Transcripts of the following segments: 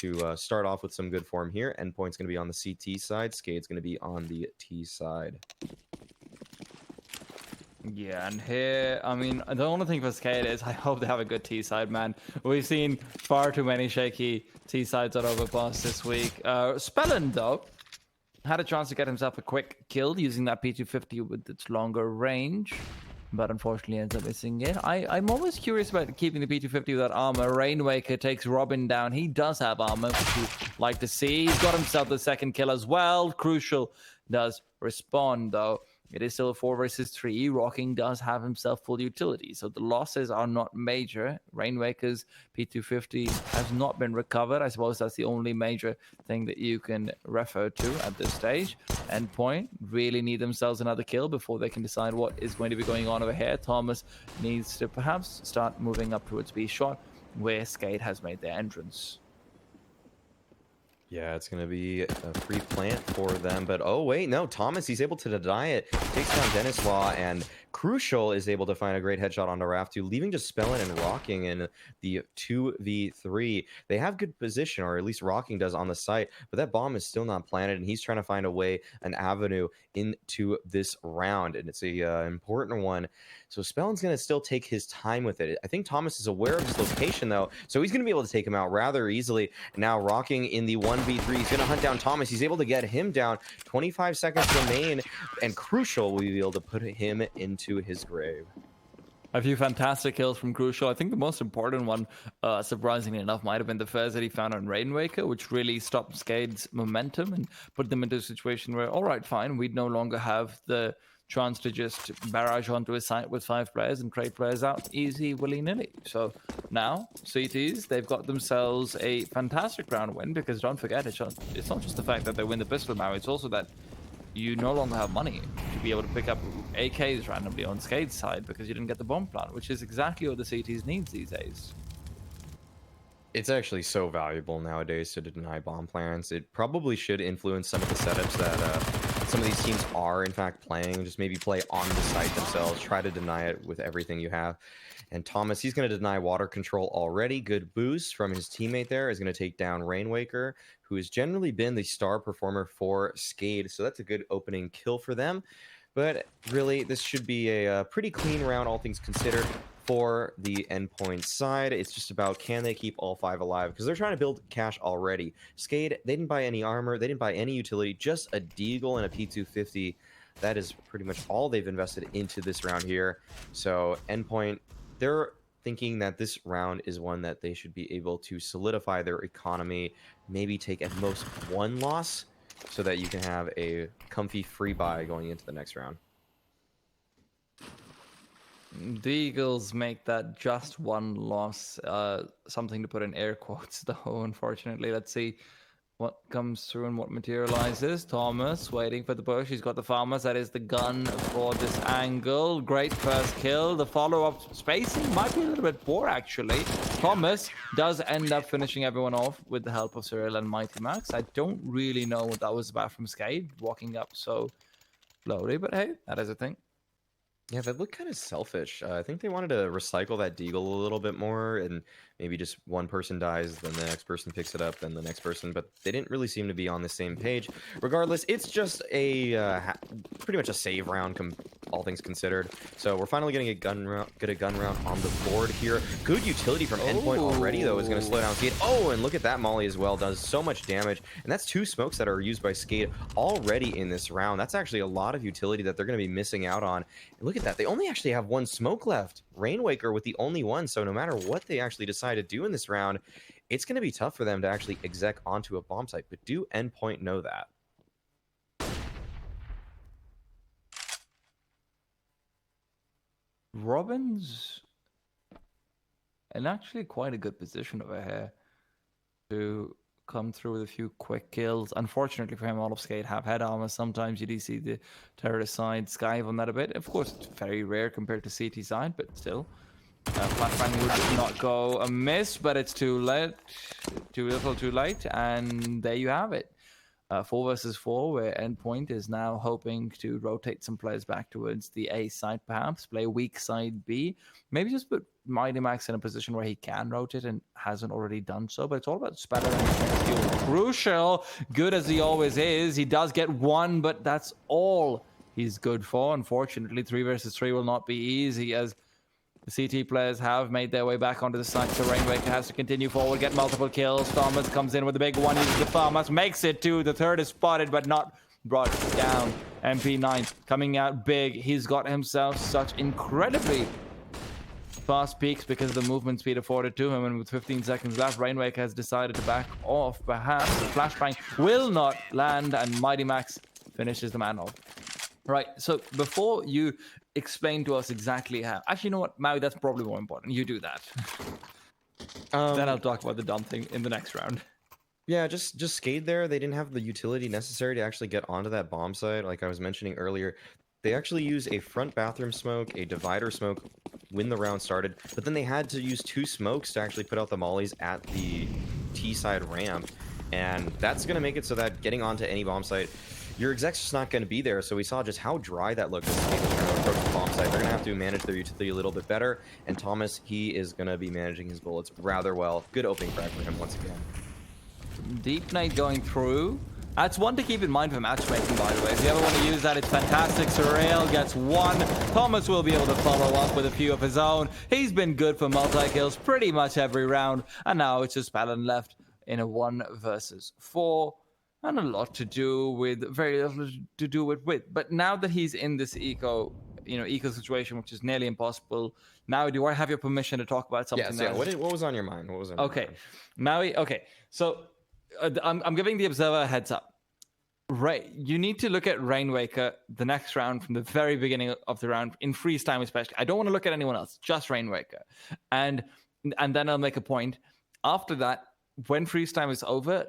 to start off with some good form here. Endpoint's going to be on the CT side. SKADE's going to be on the T side. Yeah, and here, I mean, the only thing for SKADE is I hope they have a good T side, man. We've seen far too many shaky T sides on Overpass this week. Spellin, though, had a chance to get himself a quick kill using that P250 with its longer range, but unfortunately ends up missing it. I'm always curious about keeping the P250 without armor. Rainwaker takes Robin down. He does have armor, which you like to see. He's got himself the second kill as well. Crucial does respond, though. It is still a 4 versus 3. Rocking does have himself full utility, so the losses are not major. Rainwaker's P250 has not been recovered. I suppose that's the only major thing that you can refer to at this stage. Endpoint really need themselves another kill before they can decide what is going to be going on over here. Thomas needs to perhaps start moving up towards B shot, where SKADE has made their entrance. Yeah, it's going to be a free plant for them, but oh wait, no, Thomas, he's able to deny it, takes down Dennis Law, and Crucial is able to find a great headshot onto Raftu, leaving just Spellin and Rocking in the 2v3. They have good position, or at least Rocking does on the site, but that bomb is still not planted, and he's trying to find a way, an avenue into this round, and it's a important one. So Spellin's going to still take his time with it. I think Thomas is aware of his location, though, so he's going to be able to take him out rather easily. And now Rocking in the 1v3, he's going to hunt down Thomas. He's able to get him down. 25 seconds remain, and Crucial will be able to put him into his grave. A few fantastic kills from Crucial. I think the most important one, surprisingly enough, might have been the first that he found on Rainwaker, which really stopped SKADE's momentum and put them into a situation where, all right, fine, we'd no longer have the chance to just barrage onto a site with 5 players and trade players out easy, willy-nilly. So now, CTs, they've got themselves a fantastic round win, because don't forget, it's not just the fact that they win the pistol now, it's also that you no longer have money to be able to pick up AKs randomly on SKADE's side because you didn't get the bomb plant, which is exactly what the CTs needs these days. It's actually so valuable nowadays to deny bomb plants. It probably should influence some of the setups that some of these teams are in fact playing. Just maybe play on the site themselves, try to deny it with everything you have. And Thomas, he's going to deny water control already. Good boost from his teammate there is going to take down Rainwaker, who has generally been the star performer for SKADE. So that's a good opening kill for them. But really, this should be a pretty clean round, all things considered. For the Endpoint side, it's just about, can they keep all 5 alive? Because they're trying to build cash already. SKADE, they didn't buy any armor, they didn't buy any utility, just a Deagle and a P250. That is pretty much all they've invested into this round here. So Endpoint, they're thinking that this round is one that they should be able to solidify their economy, maybe take at most 1 loss, so that you can have a comfy free buy going into the next round. The Eagles make that just 1 loss, something to put in air quotes, though, unfortunately. Let's see what comes through and what materializes. Thomas waiting for the push. He's got the farmers. That is the gun for this angle. Great first kill. The follow-up spacing might be a little bit poor, actually. Thomas does end up finishing everyone off with the help of Cyril and Mighty Max. I don't really know what that was about from SKADE, walking up so slowly, but hey, that is a thing. Yeah, that looked kind of selfish. I think they wanted to recycle that Deagle a little bit more, and maybe just one person dies, then the next person picks it up, then the next person, but they didn't really seem to be on the same page. Regardless, it's just a pretty much a save round, all things considered. So we're finally getting a gun round on the board here. Good utility from Endpoint already, though, is going to slow down SKADE. Oh, and look at that molly as well. Does so much damage, and that's 2 smokes that are used by SKADE already in this round. That's actually a lot of utility that they're going to be missing out on. And look at that. They only actually have 1 smoke left. Rainwaker with the only one, so no matter what they actually decide to do in this round, it's going to be tough for them to actually exec onto a bomb site. But do Endpoint know that? Robin's in actually quite a good position over here to come through with a few quick kills. Unfortunately for him, all of SKADE have head armor. Sometimes you do see the terrorist side skive on that a bit. Of course, it's very rare compared to CT side, but still. Flashbang would not go amiss, but it's too late. Too little, too late, and there you have it. 4 versus 4, where Endpoint is now hoping to rotate some players back towards the A side, perhaps play weak side B. Maybe just put Mighty Max in a position where he can rotate and hasn't already done so. But it's all about Speller and skill. Crucial, good as he always is. He does get one, but that's all he's good for. Unfortunately, 3 versus 3 will not be easy, as the CT players have made their way back onto the side, so Rainwaker has to continue forward, get multiple kills. Thomas comes in with a big one, uses the Thomas, makes it two. The third is spotted, but not brought down. MP9 coming out big. He's got himself such incredibly fast peaks because of the movement speed afforded to him, and with 15 seconds left, Rainwaker has decided to back off. Perhaps the flashbang will not land, and Mighty Max finishes the man off. Right, so before you explain to us exactly how... Actually, you know what, Maui, that's probably more important. You do that. Then I'll talk about the dumb thing in the next round. Yeah, just SKADE there. They didn't have the utility necessary to actually get onto that bomb site. Like I was mentioning earlier, they actually use a front bathroom smoke, a divider smoke when the round started, but then they had to use 2 smokes to actually put out the mollies at the T side ramp, and that's going to make it so that getting onto any bomb site, your exec's just not going to be there. So we saw just how dry that looked as SKADE was trying to approach the bomb site. They're going to have to manage their utility a little bit better, and Thomas, he is going to be managing his bullets rather well. Good opening frag for him once again. Deep Nade going through. That's one to keep in mind for matchmaking, by the way. If you ever want to use that, it's fantastic. Surreal gets 1. Thomas will be able to follow up with a few of his own. He's been good for multi-kills pretty much every round. And now it's just Palin left in a 1 versus 4. And a lot to do with, very little to do with. But now that he's in this eco situation, which is nearly impossible, now do I have your permission to talk about something? Yeah, what was on your mind? What was on your mind? Maui, okay. So I'm giving the observer a heads up. Right, you need to look at Rainwaker the next round from the very beginning of the round, in freeze time especially. I don't want to look at anyone else, just Rainwaker. And then I'll make a point. After that, when freeze time is over,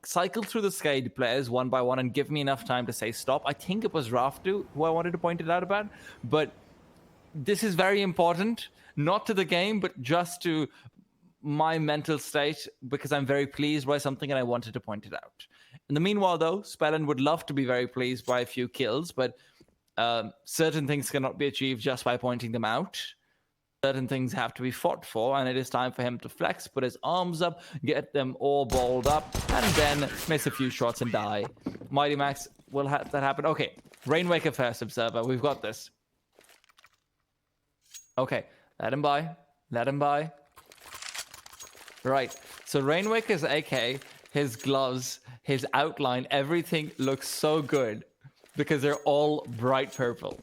cycle through the SKADE players one by one and give me enough time to say stop. I think it was Raftu who I wanted to point it out about, but this is very important, not to the game, but just to my mental state, because I'm very pleased by something and I wanted to point it out. In the meanwhile, though, Spellin would love to be very pleased by a few kills, but certain things cannot be achieved just by pointing them out. Certain things have to be fought for, and it is time for him to flex, put his arms up, get them all balled up, and then miss a few shots and die. Mighty Max will have that happen. Okay, Rainwaker first, observer. We've got this. Okay, let him by. Let him by. Right, so Rainwaker's AK, his gloves, his outline, everything looks so good because they're all bright purple.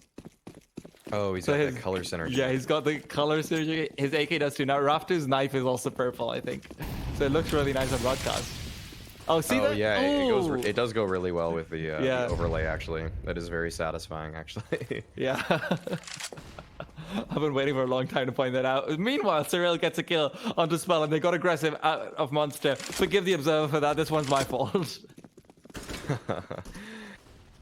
Oh, he's got that color synergy. Yeah, he's got the color synergy. His AK does too. Now, Raftu's knife is also purple, I think. So it looks really nice on broadcast. Oh, see that? Yeah, it does go really well with the overlay, actually. That is very satisfying, actually. Yeah. I've been waiting for a long time to point that out. Meanwhile, Cyril gets a kill onto Spell, and they got aggressive out of Monster. Forgive the observer for that. This one's my fault.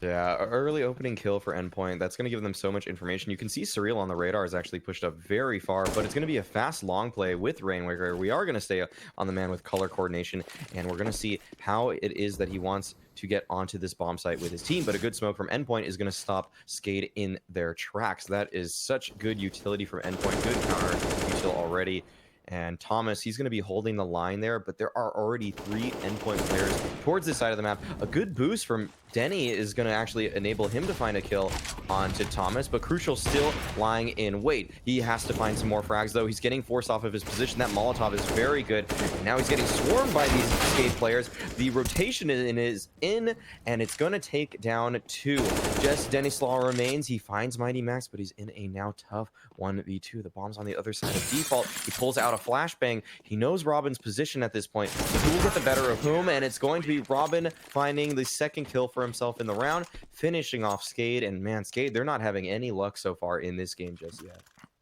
Yeah, early opening kill for Endpoint. That's going to give them so much information. You can see Surreal on the radar is actually pushed up very far, but it's going to be a fast long play with Rainwaker. We are going to stay on the man with color coordination, and we're going to see how it is that he wants to get onto this bomb site with his team. But a good smoke from Endpoint is going to stop SKADE in their tracks. That is such good utility from Endpoint. Good counter util already. And Thomas, he's going to be holding the line there, but there are already 3 Endpoint players towards this side of the map. A good boost from Denny is going to actually enable him to find a kill onto Thomas, but Crucial still lying in wait. He has to find some more frags, though. He's getting forced off of his position. That Molotov is very good. And now he's getting swarmed by these SKADE players. The rotation is in, and it's going to take down 2. Just Denny Slaw remains. He finds Mighty Max, but he's in a now tough 1v2. The bomb's on the other side of default. He pulls out a flashbang. He knows Robin's position at this point. So who will get the better of whom? And it's going to be Robin finding the second kill for himself in the round, finishing off SKADE. And man, SKADE, they're not having any luck so far in this game just yet.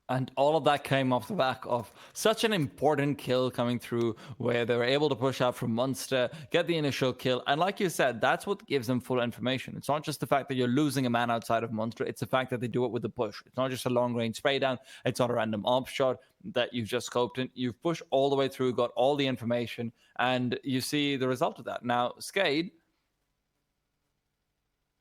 And all of that came off the back of such an important kill coming through, where they were able to push out from Munster, get the initial kill. And like you said, that's what gives them full information. It's not just the fact that you're losing a man outside of Munster. It's the fact that they do it with the push. It's not just a long-range spray down. It's not a random op shot that you've just scoped in. You've pushed all the way through, got all the information, and you see the result of that. Now, SKADE,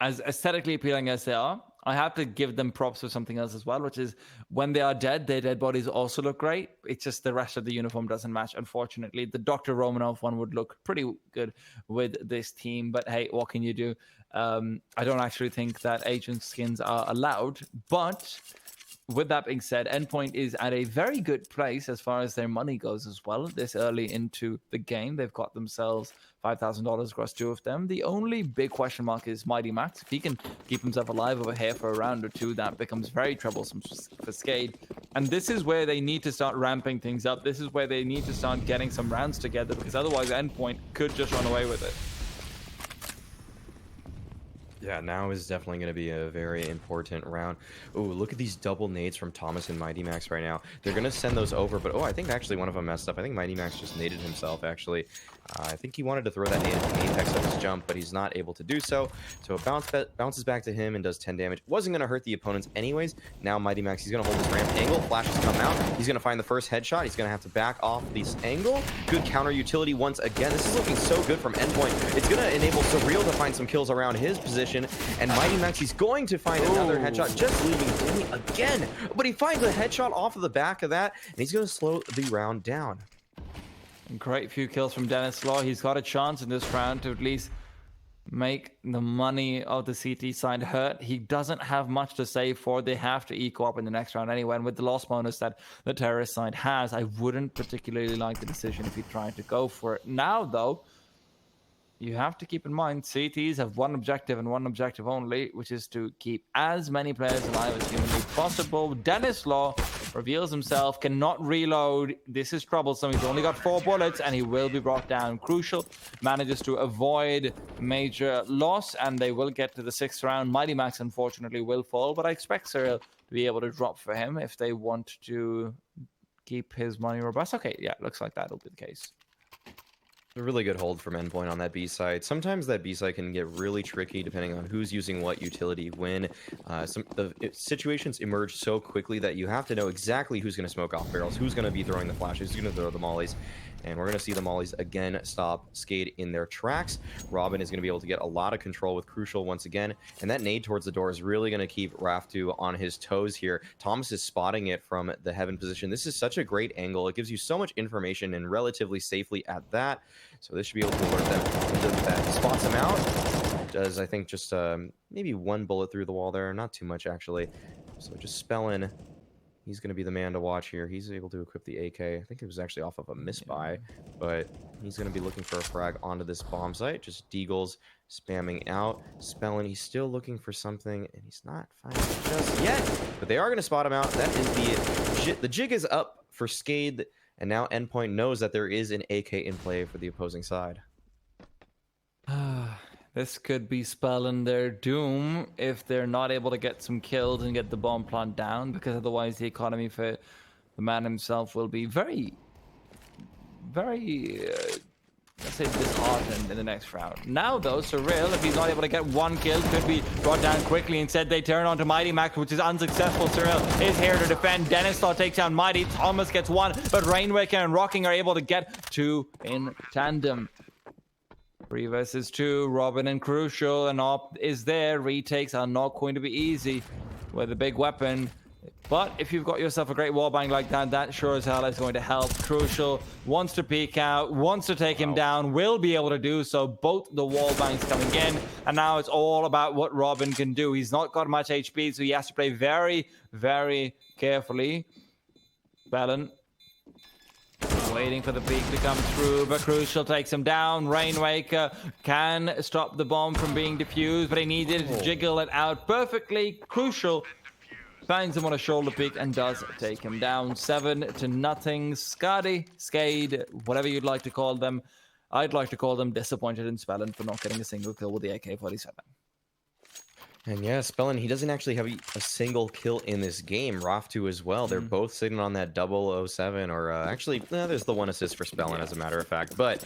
as aesthetically appealing as they are, I have to give them props for something else as well, which is when they are dead, their dead bodies also look great. It's just the rest of the uniform doesn't match, unfortunately. The Dr. Romanov one would look pretty good with this team, but hey, what can you do? I don't actually think that agent skins are allowed, but with that being said, Endpoint is at a very good place as far as their money goes as well. This early into the game, they've got themselves $5,000 across 2 of them. The only big question mark is Mighty Max. If he can keep himself alive over here for a round or two, that becomes very troublesome for SKADE. And this is where they need to start ramping things up. This is where they need to start getting some rounds together, because otherwise Endpoint could just run away with it. Yeah, now is definitely going to be a very important round. Ooh, look at these double nades from Thomas and Mighty Max right now. They're going to send those over, but I think actually one of them messed up. I think Mighty Max just naded himself, actually. I think he wanted to throw that nade at the apex of his jump, but he's not able to do so. So it bounces back to him and does 10 damage. Wasn't going to hurt the opponents anyways. Now Mighty Max, he's going to hold his ramp angle. Flashes come out. He's going to find the first headshot. He's going to have to back off this angle. Good counter utility once again. This is looking so good from Endpoint. It's going to enable Surreal to find some kills around his position. And Mighty Max, he's going to find another headshot, just leaving Timmy again. But he finds a headshot off of the back of that, and he's going to slow the round down. Great few kills from Dennis Law. He's got a chance in this round to at least make the money of the CT side hurt. He doesn't have much to save for. They have to eco up in the next round anyway. And with the loss bonus that the terrorist side has, I wouldn't particularly like the decision if he tried to go for it. Now, though, you have to keep in mind, CTs have one objective and one objective only, which is to keep as many players alive as humanly possible. Dennis Law reveals himself, cannot reload. This is troublesome. He's only got 4 bullets, and he will be brought down. Crucial manages to avoid major loss, and they will get to the 6th round. Mighty Max, unfortunately, will fall, but I expect Cyril to be able to drop for him if they want to keep his money robust. Okay, yeah, looks like that'll be the case. A really good hold from Endpoint on that B side. Sometimes that B side can get really tricky depending on who's using what utility when. The situations emerge so quickly that you have to know exactly who's going to smoke off barrels, who's going to be throwing the flashes, who's going to throw the mollies. And we're going to see the mollies again stop SKADE in their tracks. Robin is going to be able to get a lot of control with Crucial once again. And that nade towards the door is really going to keep Raftu on his toes here. Thomas is spotting it from the heaven position. This is such a great angle. It gives you so much information and relatively safely at that. So this should be able to alert them into that. Spots him out. Does, I think, just maybe 1 bullet through the wall there. Not too much, actually. So just Spellin. He's going to be the man to watch here. He's able to equip the AK. I think it was actually off of a misbuy, but he's going to be looking for a frag onto this bomb site. Just Deagles spamming out. Spellin, he's still looking for something, and he's not finding it just yet. But they are going to spot him out. That is the jig is up for SKADE, and now Endpoint knows that there is an AK in play for the opposing side. This could be spelling their doom if they're not able to get some kills and get the bomb plant down, because otherwise the economy for the man himself will be very, very, let's say, disheartened in the next round. Now, though, Surreal, if he's not able to get 1 kill, could be brought down quickly. Instead, they turn on to Mighty Max, which is unsuccessful. Surreal is here to defend. Dennis Law takes down Mighty. Thomas gets 1, but Rainwaker and Rocking are able to get 2 in tandem. 3 versus 2, Robin and Crucial, and Op is there. Retakes are not going to be easy with a big weapon. But if you've got yourself a great wallbang like that, that sure as hell is going to help. Crucial wants to peek out, wants to take him down, will be able to do so. Both the wallbangs coming in, and now it's all about what Robin can do. He's not got much HP, so he has to play very, very carefully. Bellin waiting for the peak to come through, but Crucial takes him down. Rainwaker can stop the bomb from being defused, but he needed to jiggle it out perfectly. Crucial finds him on a shoulder peak and does take him down. 7-0. SKADE, whatever you'd like to call them. I'd like to call them disappointed in Spellin for not getting a single kill with the AK-47. And yeah, Spellin, he doesn't actually have a single kill in this game. Raftu as well. They're both sitting on that 007, or actually, there's the 1 assist for Spellin, as a matter of fact. But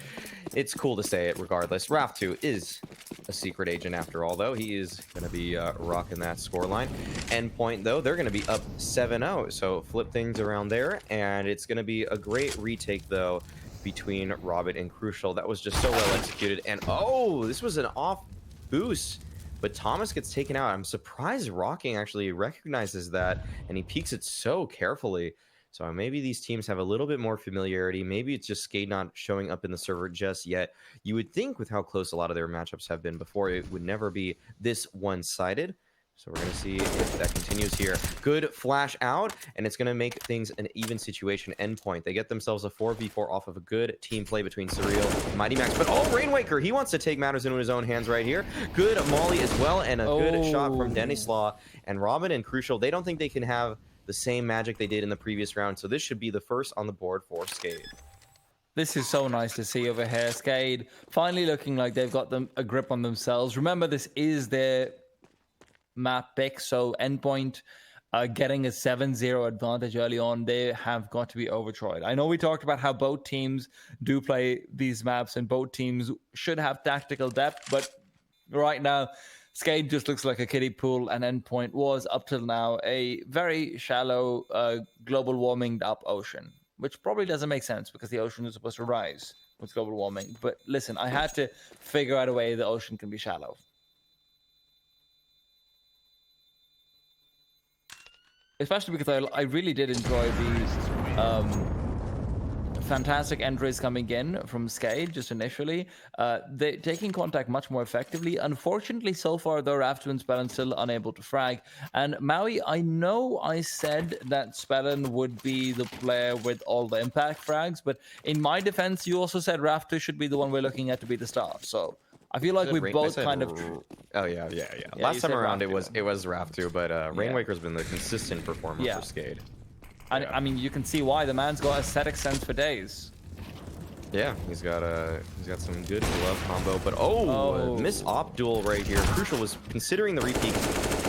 it's cool to say it regardless. Raftu is a secret agent after all, though. He is going to be rocking that scoreline. Endpoint, though, they're going to be up 7-0. So flip things around there. And it's going to be a great retake, though, between Robin and Crucial. That was just so well executed. And, oh, this was an off boost. but Thomas gets taken out. I'm surprised Rocking actually recognizes that, and he peeks it so carefully. So maybe these teams have a little bit more familiarity. Maybe it's just SKADE not showing up in the server just yet. You would think with how close a lot of their matchups have been before, it would never be this one-sided. So we're going to see if that continues here. Good flash out, and it's going to make things an even situation. Endpoint, they get themselves a 4v4 off of a good team play between Surreal and Mighty Max. But Rainwaker, he wants to take matters into his own hands right here. Good Molly as well, and a good shot from Denislaw. And Robin and Crucial, they don't think they can have the same magic they did in the previous round. So this should be the first on the board for SKADE. This is so nice to see over here. SKADE finally looking like they've got a grip on themselves. Remember, this is their map pick, so Endpoint getting a 7-0 advantage early on, they have got to be overjoyed. I know we talked about how both teams do play these maps and both teams should have tactical depth, but right now SKADE just looks like a kiddie pool, and Endpoint was up till now a very shallow global warming up ocean, which probably doesn't make sense because the ocean is supposed to rise with global warming. But listen, I had to figure out a way the ocean can be shallow. Especially because I really did enjoy the fantastic entries coming in from SKADE just initially. They're taking contact much more effectively. Unfortunately, so far, though, Raftu and Spellin still unable to frag. And Maui, I know I said that Spellin would be the player with all the impact frags, but in my defense, you also said Raftu should be the one we're looking at to be the star. So I feel like we both kind of... Oh, yeah. Last time around, it was Raftu, but Rainwaker's been the consistent performer for SKADE. And I mean, you can see why. The man's got aesthetic sense for days. Yeah, he's got some good glove combo, but miss op duel right here. Crucial was considering the repeat.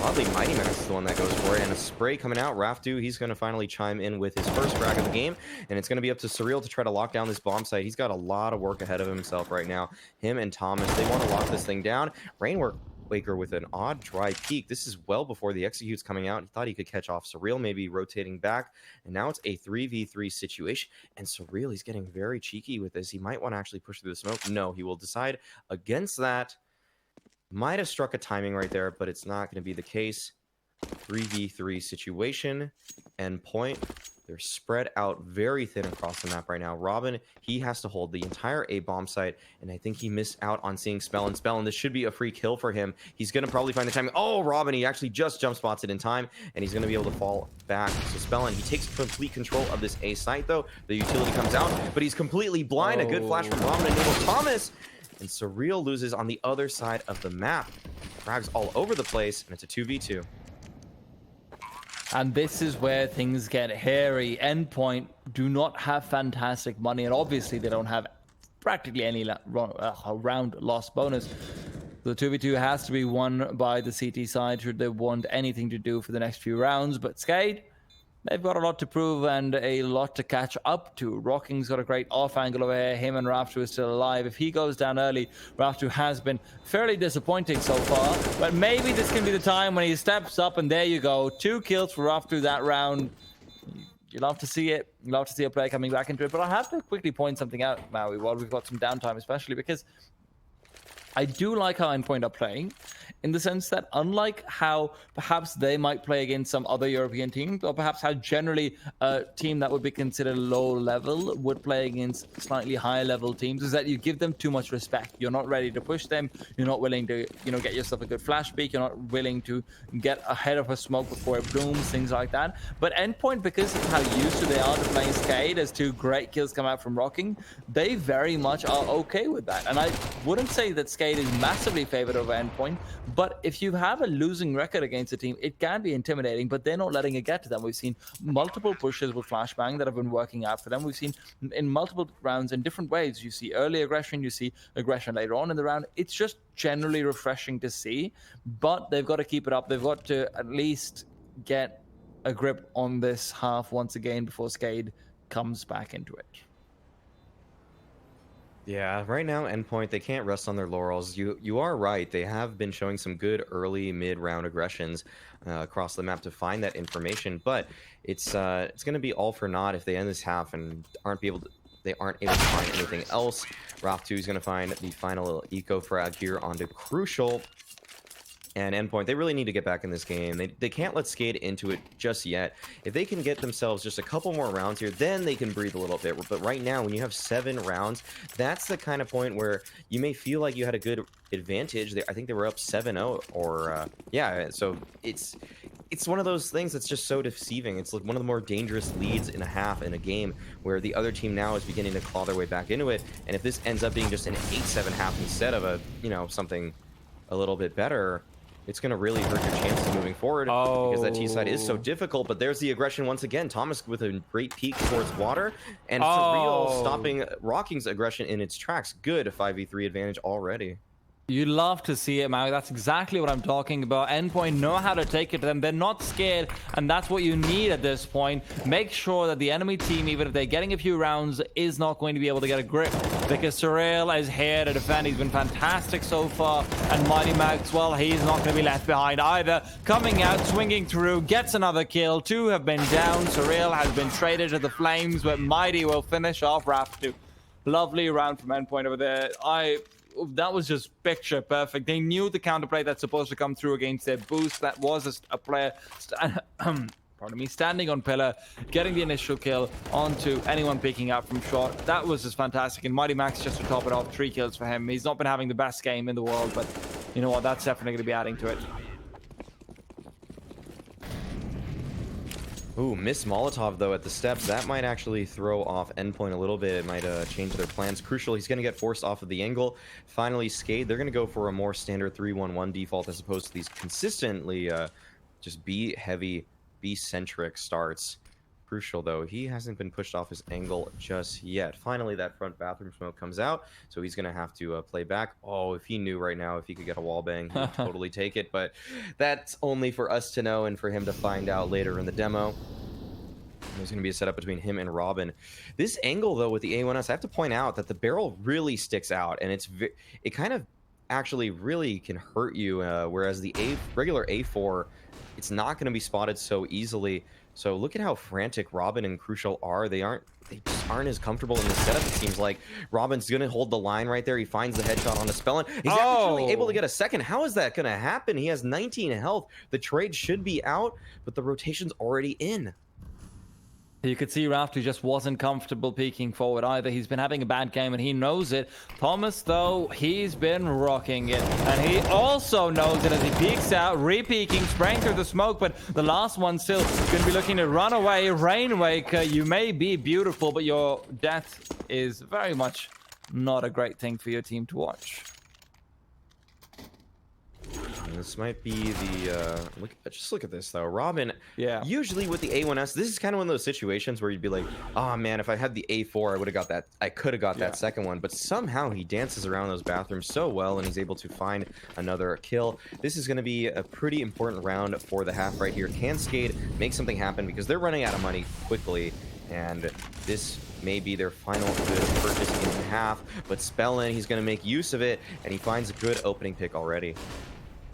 Oddly, Mighty Max is the one that goes for it, and a spray coming out. Raftu, he's going to finally chime in with his first frag of the game, and it's going to be up to Surreal to try to lock down this bomb site. He's got a lot of work ahead of himself right now. Him and Thomas, they want to lock this thing down. Rainwaker with an odd dry peek. This is well before the execute's coming out. He thought he could catch off Surreal, maybe rotating back, and now it's a 3v3 situation, and Surreal, he's getting very cheeky with this. He might want to actually push through the smoke. No, he will decide against that. Might have struck a timing right there, but it's not going to be the case. 3v3 situation. Endpoint, they're spread out very thin across the map right now. Robin, he has to hold the entire A bomb site, and I think he missed out on seeing Spellin. Spellin, this should be a free kill for him. He's going to probably find the timing. Oh, Robin, he actually just jump spots it in time, and he's going to be able to fall back. So Spellin, he takes complete control of this A site, though. The utility comes out, but he's completely blind. A good flash from Robin and Thomas. And Surreal loses on the other side of the map. Frags all over the place, and it's a 2v2. And this is where things get hairy. Endpoint do not have fantastic money, and obviously they don't have practically any round loss bonus. The 2v2 has to be won by the CT side should they want anything to do for the next few rounds. But SKADE, they've got a lot to prove and a lot to catch up to. Rocking's got a great off angle over here. Him and Raftu is still alive. If he goes down early, Raftu has been fairly disappointing so far. But maybe this can be the time when he steps up, and there you go. 2 kills for Raftu that round. You love to see it. You love to see a player coming back into it. But I have to quickly point something out, Maui, while we've got some downtime, especially because I do like how Endpoint are playing, in the sense that unlike how perhaps they might play against some other European teams, or perhaps how generally a team that would be considered low level would play against slightly higher level teams, is that you give them too much respect. You're not ready to push them. You're not willing to, get yourself a good flash peek. You're not willing to get ahead of a smoke before it blooms, things like that. But Endpoint, because of how used to they are to playing SKADE, as 2 great kills come out from Rocking, they very much are okay with that. And I wouldn't say that SKADE is massively favored over Endpoint, but if you have a losing record against a team, it can be intimidating, but they're not letting it get to them. We've seen multiple pushes with flashbang that have been working out for them. We've seen in multiple rounds in different ways. You see early aggression, you see aggression later on in the round. It's just generally refreshing to see, but they've got to keep it up. They've got to at least get a grip on this half once again before SKADE comes back into it. Yeah, right now, Endpoint, they can't rest on their laurels. You are right. They have been showing some good early mid-round aggressions across the map to find that information, but it's going to be all for naught if they end this half and they aren't able to find anything else. Raftu is going to find the final eco frag here onto Crucial. and Endpoint, they really need to get back in this game. They can't let SKADE into it just yet. If they can get themselves just a couple more rounds here, then they can breathe a little bit. But right now, when you have 7 rounds, that's the kind of point where you may feel like you had a good advantage. I think they were up 7-0, or yeah. So it's one of those things that's just so deceiving. It's like one of the more dangerous leads in a half in a game, where the other team now is beginning to claw their way back into it. And if this ends up being just an 8-7 half instead of a, you know, something a little bit better, it's going to really hurt your chances moving forward, because that T side is so difficult. But there's the aggression once again. Thomas with a great peek towards water, and Surreal stopping Rocking's aggression in its tracks. Good 5v3 advantage already. You love to see it, Maui. That's exactly what I'm talking about. Endpoint know how to take it to them. They're not scared, and that's what you need at this point. Make sure that the enemy team, even if they're getting a few rounds, is not going to be able to get a grip, because Surreal is here to defend. He's been fantastic so far, and Mighty Maxwell, he's not going to be left behind either. Coming out, swinging through, gets another kill. 2 have been down. Surreal has been traded to the Flames, but Mighty will finish off Raftu. Lovely round from Endpoint over there. That was just picture perfect. They knew the counterplay that's supposed to come through against their boost. That was a player, pardon me, standing on pillar, getting the initial kill onto anyone picking up from short. That was just fantastic. And Mighty Max, just to top it off, 3 kills for him. He's not been having the best game in the world, but you know what? That's definitely going to be adding to it. Ooh, miss Molotov, though, at the steps. That might actually throw off Endpoint a little bit. It might change their plans. Crucial, he's going to get forced off of the angle. Finally, SKADE, they're going to go for a more standard 3-1-1 default as opposed to these consistently just B-heavy, B-centric starts. Crucial, though, he hasn't been pushed off his angle just yet. Finally, that front bathroom smoke comes out, so he's going to have to play back. Oh, if he knew right now, if he could get a wall bang, he would totally take it, but that's only for us to know and for him to find out later in the demo. There's going to be a setup between him and Robin. This angle, though, with the A1S, I have to point out that the barrel really sticks out, and it kind of actually really can hurt you, whereas the regular A4, it's not going to be spotted so easily. So look at how frantic Robin and Crucial are. They just aren't as comfortable in the setup. It seems like Robin's going to hold the line right there. He finds the headshot on the Spellin. He's actually able to get a second. How is that going to happen? He has 19 health. The trade should be out, but the rotation's already in. You could see Raftu just wasn't comfortable peeking forward either. He's been having a bad game and he knows it. Thomas, though, he's been rocking it. And he also knows it as he peeks out, re-peeking, spraying through the smoke, but the last one still going to be looking to run away. Rainwake, you may be beautiful, but your death is very much not a great thing for your team to watch. This might be the just look at this though. Robin, yeah, usually with the A1S, this is kind of one of those situations where you'd be like, oh man, if I had the A4, I would have got that. I could have got that second one, but somehow he dances around those bathrooms so well and he's able to find another kill. This is going to be a pretty important round for the half right here. Can SKADE make something happen, because they're running out of money quickly, and this may be their final good purchase in half. But Spellin, he's going to make use of it, and he finds a good opening pick already.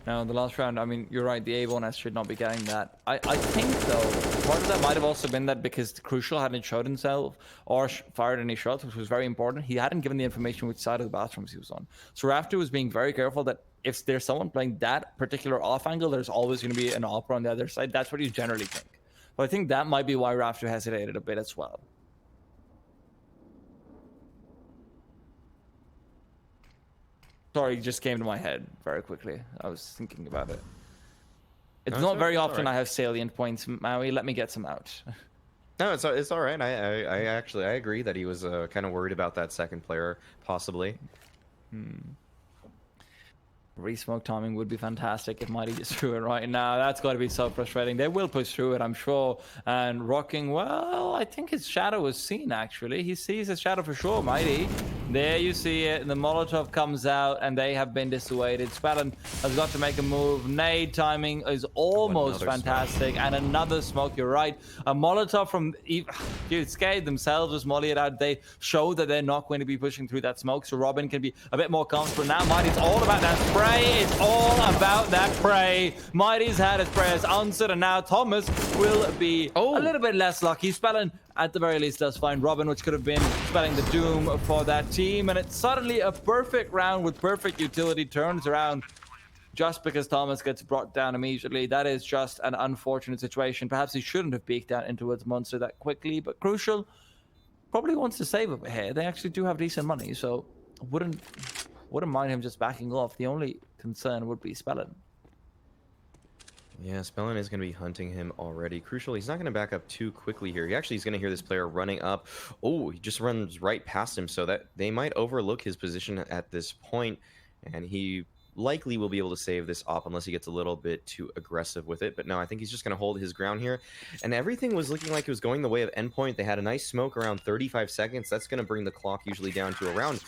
Now, the last round, I mean, you're right, the A1S should not be getting that. I think, though, part of that might have also been that because Crucial hadn't showed himself or fired any shots, which was very important, he hadn't given the information which side of the bathrooms he was on. So Raftu was being very careful that if there's someone playing that particular off angle, there's always going to be an opera on the other side. That's what you generally think. But I think that might be why Raftu hesitated a bit as well. Sorry, it just came to my head very quickly. I was thinking about it. It's not very often I have salient points, Maui. Let me get some out. No, it's all right. I actually agree that he was kind of worried about that second player, possibly. Re-smoke timing would be fantastic if Mighty gets through it right now. That's got to be so frustrating. They will push through it, I'm sure. And Rocking, well, I think his shadow was seen, actually. He sees his shadow for sure, Mighty. There you see it. The Molotov comes out, and they have been dissuaded. Spellin has got to make a move. Nade timing is almost fantastic. And another smoke, you're right. A Molotov from... Dude, SKADE themselves just molly it out. They show that they're not going to be pushing through that smoke, so Robin can be a bit more comfortable. Now Mighty's all about that spray. It's all about that prey. Mighty's had his prayers answered, and now Thomas will be a little bit less lucky. Spellin, at the very least, does find Robin, which could have been spelling the doom for that team. And it's suddenly a perfect round with perfect utility. Turns around just because Thomas gets brought down immediately. That is just an unfortunate situation. Perhaps he shouldn't have peeked out into towards Monster that quickly, but Crucial probably wants to save over here. They actually do have decent money, so wouldn't mind him just backing off. The only concern would be Spellin. Yeah, Spellin is going to be hunting him already. Crucial, he's not going to back up too quickly here. He actually is going to hear this player running up. Oh, he just runs right past him, so that they might overlook his position at this point, and he likely will be able to save this op unless he gets a little bit too aggressive with it. But no, I think he's just going to hold his ground here. And everything was looking like it was going the way of Endpoint. They had a nice smoke around 35 seconds. That's going to bring the clock usually down to around,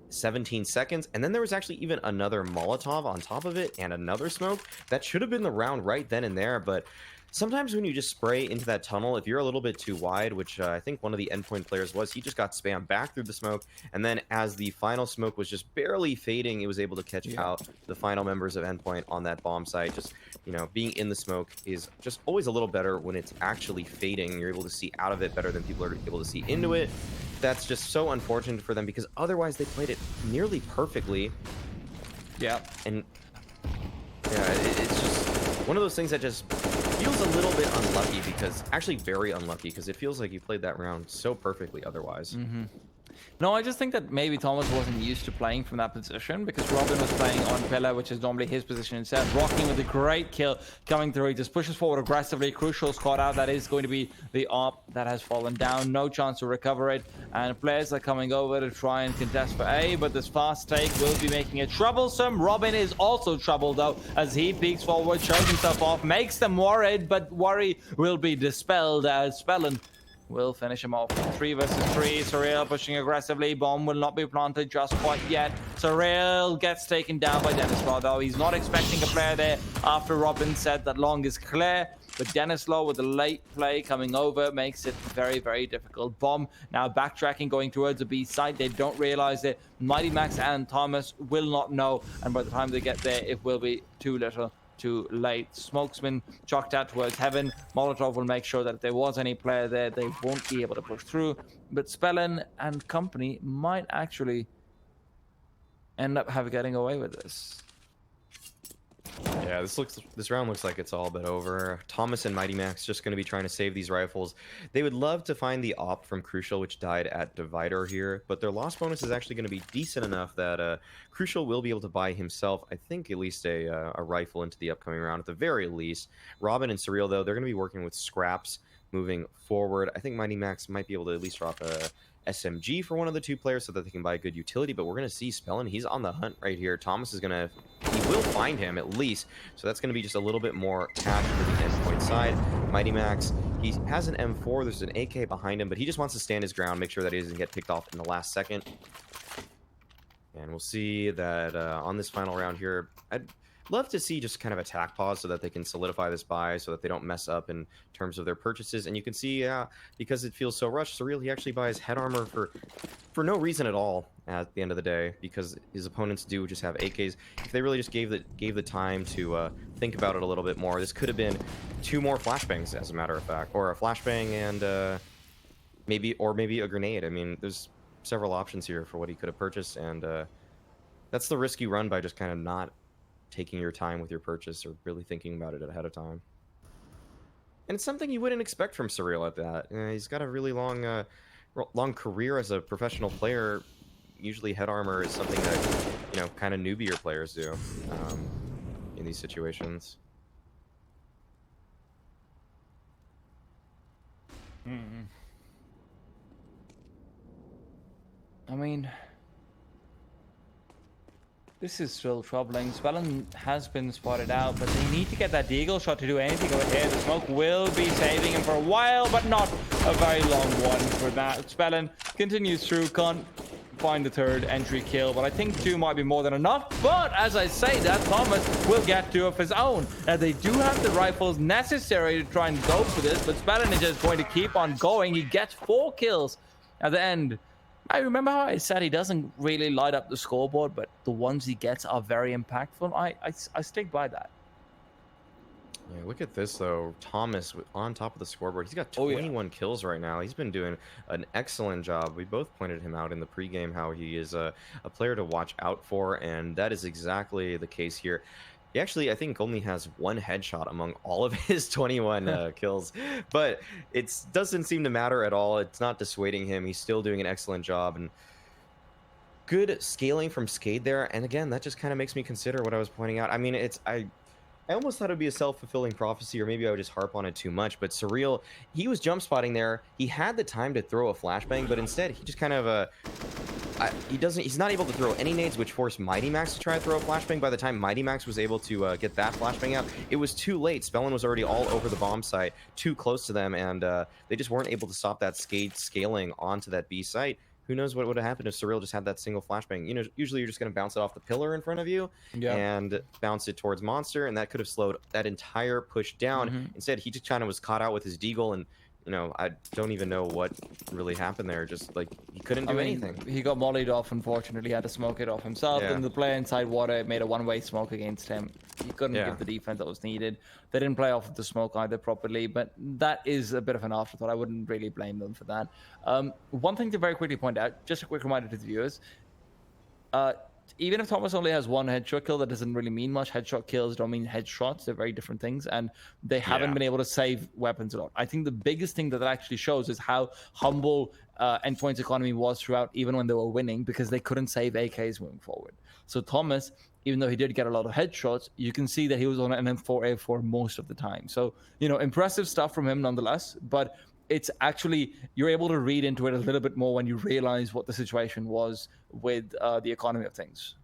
17 seconds, and then there was actually even another Molotov on top of it and another smoke. That should have been the round right then and there, but sometimes when you just spray into that tunnel, if you're a little bit too wide, which I think one of the Endpoint players was, he just got spammed back through the smoke, and then as the final smoke was just barely fading, it was able to catch out the final members of Endpoint on that bomb site. Just, being in the smoke is just always a little better when it's actually fading. You're able to see out of it better than people are able to see into it. That's just so unfortunate for them because otherwise they played it nearly perfectly. Yeah. And yeah, it's just one of those things that just feels a little bit unlucky, because actually very unlucky, because it feels like you played that round so perfectly otherwise. No, I just think that maybe Thomas wasn't used to playing from that position, because Robin was playing on pillar, which is normally his position instead. Rocking with a great kill coming through. He just pushes forward aggressively. Crucial's caught out. That is going to be the op that has fallen down. No chance to recover it. And players are coming over to try and contest for A, but this fast take will be making it troublesome. Robin is also troubled, though, as he peeks forward, shows himself off, makes them worried, but worry will be dispelled as Spellin will finish him off. 3 versus 3. Surreal pushing aggressively. Bomb will not be planted just quite yet. Surreal gets taken down by Denislaw, though. He's not expecting a player there after Robin said that long is clear. But Denislaw with the late play coming over makes it very, very difficult. Bomb now backtracking, going towards the B side. They don't realize it. Mighty Max and Thomas will not know. And by the time they get there, it will be too little, too late. Smokesman chalked out towards heaven. Molotov will make sure that if there was any player there, they won't be able to push through. But Spellin and company might actually end up getting away with this. Yeah, this round looks like it's all but over. Thomas and Mighty Max just going to be trying to save these rifles. They would love to find the op from Crucial, which died at Divider here, but their loss bonus is actually going to be decent enough that Crucial will be able to buy himself, I think, at least a rifle into the upcoming round at the very least. Robin and Surreal, though, they're going to be working with scraps moving forward. I think Mighty Max might be able to at least drop a SMG for one of the two players so that they can buy good utility, but we're going to see Spellin. He's on the hunt right here. Thomas is going to... He will find him at least, so that's going to be just a little bit more cash for the Endpoint side. Mighty Max, he has an M4. There's an AK behind him, but he just wants to stand his ground, make sure that he doesn't get picked off in the last second. And we'll see that on this final round here, I'd love to see just kind of attack pause so that they can solidify this buy so that they don't mess up in terms of their purchases. And you can see, because it feels so rushed, Surreal, he actually buys head armor for no reason at all at the end of the day, because his opponents do just have AKs. If they really just gave the time to think about it a little bit more, this could have been 2 more flashbangs, as a matter of fact, or a flashbang and maybe a grenade. I mean, there's several options here for what he could have purchased, and that's the risk you run by just kind of not taking your time with your purchase or really thinking about it ahead of time. And it's something you wouldn't expect from Surreal at that. He's got a really long career as a professional player. Usually head armor is something that, kind of newbier players do in these situations. I mean, this is still troubling. Spellin has been spotted out, but they need to get that deagle shot to do anything over here. The smoke will be saving him for a while, but not a very long one for that. Spellin continues through, can't find the 3rd entry kill, but I think 2 might be more than enough. But as I say that, Thomas will get 2 of his own. Now, they do have the rifles necessary to try and go for this, but Spellin is just going to keep on going. He gets 4 kills at the end. I remember how I said he doesn't really light up the scoreboard, but the ones he gets are very impactful. I stick by that. Yeah, look at this though. Thomas on top of the scoreboard. He's got Oh yeah. 21 kills right now. He's been doing an excellent job. We both pointed him out in the pregame how he is a player to watch out for, and that is exactly the case here. He actually, I think, only has one headshot among all of his 21 kills, but it doesn't seem to matter at all. It's not dissuading him. He's still doing an excellent job, and good scaling from SKADE there. And again, that just kind of makes me consider what I was pointing out. I mean, I almost thought it'd be a self-fulfilling prophecy, or maybe I would just harp on it too much. But Surreal, he was jump spotting there. He had the time to throw a flashbang, but instead he just kind of he's not able to throw any nades, which forced Mighty Max to try to throw a flashbang. By the time Mighty Max was able to get that flashbang out, it was too late. Spellin was already all over the bomb site, too close to them, and they just weren't able to stop that SKADE scaling onto that B site. Who knows what would have happened if Surreal just had that single flashbang? You know, usually you're just going to bounce it off the pillar in front of you and bounce it towards Monster, and that could have slowed that entire push down. Instead, he just kind of was caught out with his deagle, and you know, I don't even know what really happened there. Just like he couldn't do anything. He got mollied off. Unfortunately, he had to smoke it off himself. Yeah. And the player inside water made a one-way smoke against him. He couldn't give the defense that was needed. They didn't play off of the smoke either properly, but that is a bit of an afterthought. I wouldn't really blame them for that. One thing to very quickly point out, just a quick reminder to the viewers. Even if Thomas only has one headshot kill, that doesn't really mean much. Headshot kills don't mean headshots. They're very different things, and they haven't been able to save weapons a lot. I think the biggest thing that actually shows is how humble Endpoint's economy was throughout, even when they were winning, because they couldn't save AKs moving forward. So Thomas, even though he did get a lot of headshots, you can see that he was on an M4A4 most of the time. So, you know, impressive stuff from him nonetheless, but it's actually, you're able to read into it a little bit more when you realize what the situation was with the economy of things.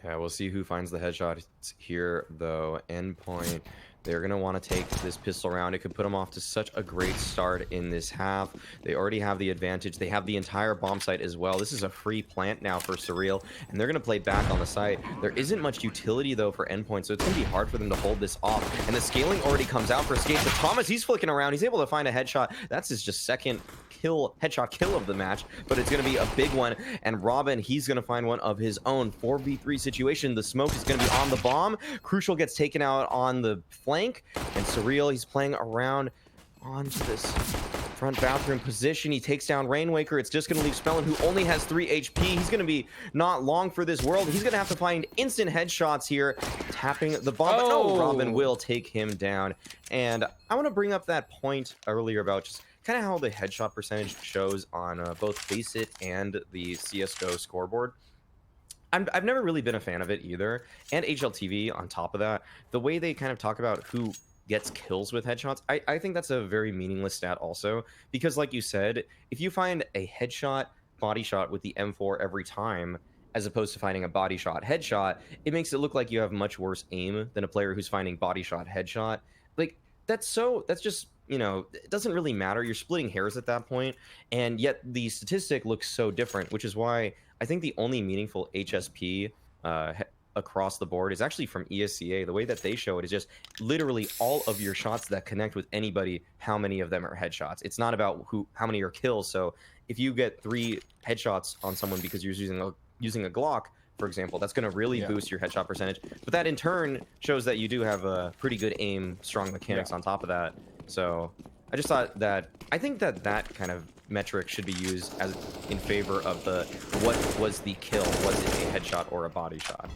Yeah, we'll see who finds the headshots here, though. Endpoint, they're going to want to take this pistol round. It could put them off to such a great start in this half. They already have the advantage. They have the entire bomb site as well. This is a free plant now for Surreal, and they're going to play back on the site. There isn't much utility, though, for Endpoint, so it's going to be hard for them to hold this off. And the scaling already comes out for SKADE. But Thomas, he's flicking around. He's able to find a headshot. That's his just second headshot kill of the match, but it's going to be a big one. And Robin, he's going to find one of his own. 4v3 situation. The smoke is going to be on the bomb. Crucial gets taken out on the flank, and Surreal, he's playing around onto this front bathroom position. He takes down Rainwaker. It's just going to leave Spellin, who only has 3 HP. He's going to be not long for this world. He's going to have to find instant headshots here, tapping the bomb. But no, Robin will take him down. And I want to bring up that point earlier about just kind of how the headshot percentage shows on both FACEIT and the CSGO scoreboard. I've never really been a fan of it either. And HLTV on top of that, the way they kind of talk about who gets kills with headshots, I think that's a very meaningless stat also. Because like you said, if you find a headshot body shot with the M4 every time, as opposed to finding a body shot headshot, it makes it look like you have much worse aim than a player who's finding body shot headshot. Like, that's just, you know, it doesn't really matter. You're splitting hairs at that point, and yet the statistic looks so different, which is why I think the only meaningful HSP across the board is actually from ESCA. The way that they show it is just literally all of your shots that connect with anybody, how many of them are headshots. It's not about how many are kills. So if you get 3 headshots on someone because you're using a Glock, for example, that's going to really boost your headshot percentage. But that in turn shows that you do have a pretty good aim, strong mechanics on top of that. So I just thought that, I think that that kind of metric should be used as in favor of the what was the kill. Was it a headshot or a body shot?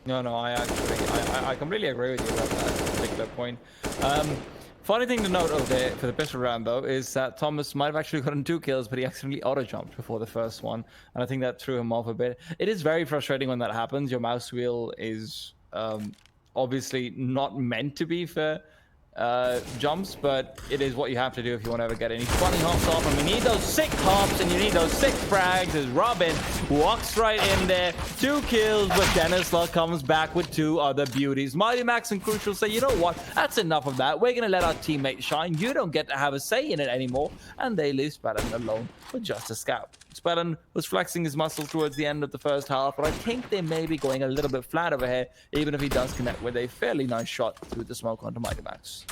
No, I completely agree with you about that particular point. Funny thing to note for the pistol round, though, is that Thomas might have actually gotten 2 kills, but he accidentally auto-jumped before the first one, and I think that threw him off a bit. It is very frustrating when that happens. Your mouse wheel is obviously not meant to be for jumps, but it is what you have to do if you want to ever get any funny hops off. And we need those sick hops, and you need those sick frags as Robin walks right in there. 2 kills, but Dennis Luck comes back with 2 other beauties. Mighty Max and Crucial say, you know what, that's enough of that. We're going to let our teammates shine. You don't get to have a say in it anymore. And they leave Spellin alone with just a scout. Spellin was flexing his muscles towards the end of the first half, but I think they may be going a little bit flat over here, even if he does connect with a fairly nice shot through the smoke onto Mighty Max.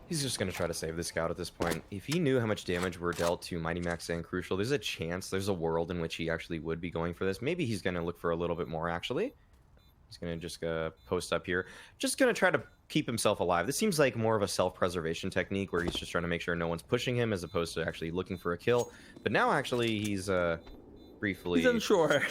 He's just going to try to save the scout at this point. If he knew how much damage were dealt to Mighty Max and Crucial, there's a chance, there's a world in which he actually would be going for this. Maybe he's going to look for a little bit more, actually. He's gonna just post up here. Just gonna try to keep himself alive. This seems like more of a self-preservation technique where he's just trying to make sure no one's pushing him as opposed to actually looking for a kill. But now actually he's He's briefly unsure.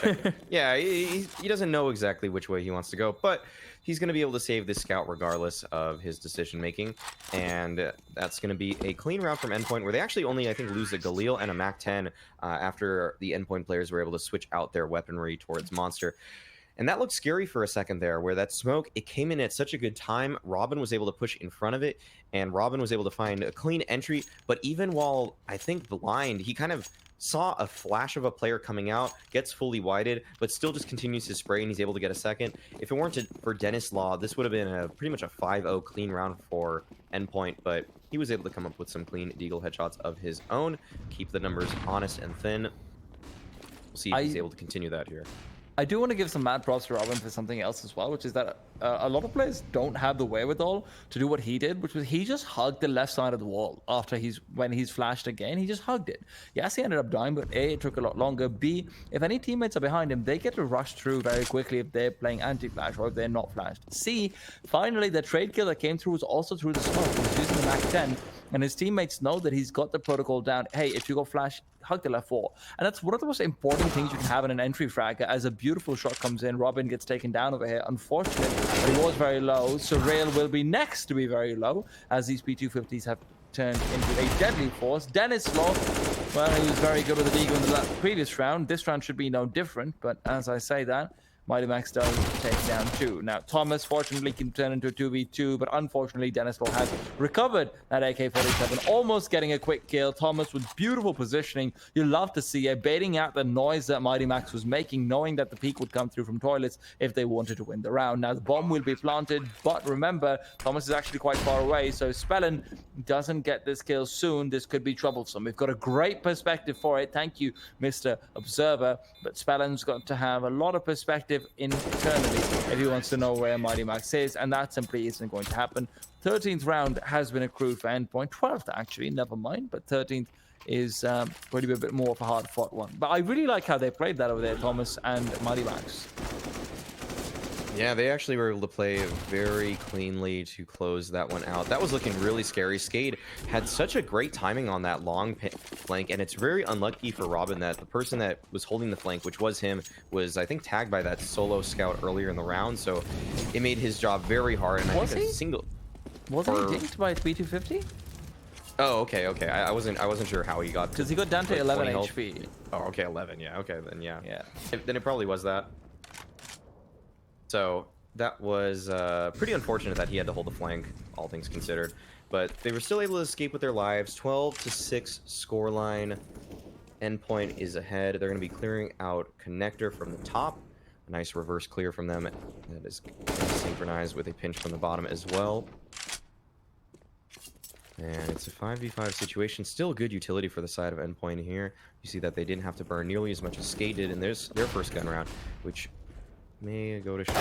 yeah, he doesn't know exactly which way he wants to go, but he's going to be able to save this scout regardless of his decision making, and that's going to be a clean round from Endpoint, where they actually only, I think, lose a Galil and a Mac-10 after the Endpoint players were able to switch out their weaponry towards Monster. And that looked scary for a second there, where that smoke, it came in at such a good time. Robin was able to push in front of it, and Robin was able to find a clean entry. But even while, I think, blind, he kind of saw a flash of a player coming out, gets fully whited, but still just continues to spray, and he's able to get a second. If it weren't for Dennis Law, this would have been a pretty much a 5-0 clean round for Endpoint, but he was able to come up with some clean deagle headshots of his own, keep the numbers honest and thin. We'll see if he's able to continue that here. I do want to give some mad props to Robin for something else as well, which is that a lot of players don't have the wherewithal to do what he did, which was he just hugged the left side of the wall after when he's flashed again. He just hugged it. Yes, he ended up dying, but A, it took a lot longer. B, if any teammates are behind him, they get to rush through very quickly if they're playing anti-flash or if they're not flashed. C, finally, the trade kill that came through was also through the smoke. He was using the Mac-10, and his teammates know that he's got the protocol down. Hey, if you go flash, hug the left wall. And that's one of the most important things you can have in an entry frag. As a beautiful shot comes in, Robin gets taken down over here. Unfortunately, but he was very low. So Rail will be next to be very low, as these P250s have turned into a deadly force. Dennis Law, well, he was very good with the Deagle in the previous round. This round should be no different, but as I say that, Mighty Max does take down 2. Now, Thomas fortunately can turn into a 2v2, but unfortunately, Dennis Law has recovered that AK-47, almost getting a quick kill. Thomas with beautiful positioning. You love to see it, baiting out the noise that Mighty Max was making, knowing that the peak would come through from toilets if they wanted to win the round. Now, the bomb will be planted, but remember, Thomas is actually quite far away, so Spellen doesn't get this kill soon. This could be troublesome. We've got a great perspective for it. Thank you, Mr. Observer, but Spellen's got to have a lot of perspective internally if he wants to know where Mighty Max is, and that simply isn't going to happen. 13th round has been accrued for Endpoint. 12th, actually, never mind, but 13th is going to be a bit more of a hard-fought one. But I really like how they played that over there, Thomas and Mighty Max. Yeah, they actually were able to play very cleanly to close that one out. That was looking really scary. SKADE had such a great timing on that long flank, and it's very unlucky for Robin that the person that was holding the flank, which was him, was, I think, tagged by that solo scout earlier in the round, so it made his job very hard. And I think a single... Was he dinked by 3-250? Oh, okay. I wasn't sure how he got... Because he got down to 11 HP. Oh, okay, 11, yeah. Okay, then yeah. Yeah. Then it probably was that. So that was pretty unfortunate that he had to hold the flank, all things considered. But they were still able to escape with their lives. 12-6 scoreline. Endpoint is ahead. They're going to be clearing out Connector from the top. A nice reverse clear from them. That is synchronized with a pinch from the bottom as well. And it's a 5v5 situation. Still good utility for the side of Endpoint here. You see that they didn't have to burn nearly as much as SKADE did in their first gun round, which may go to show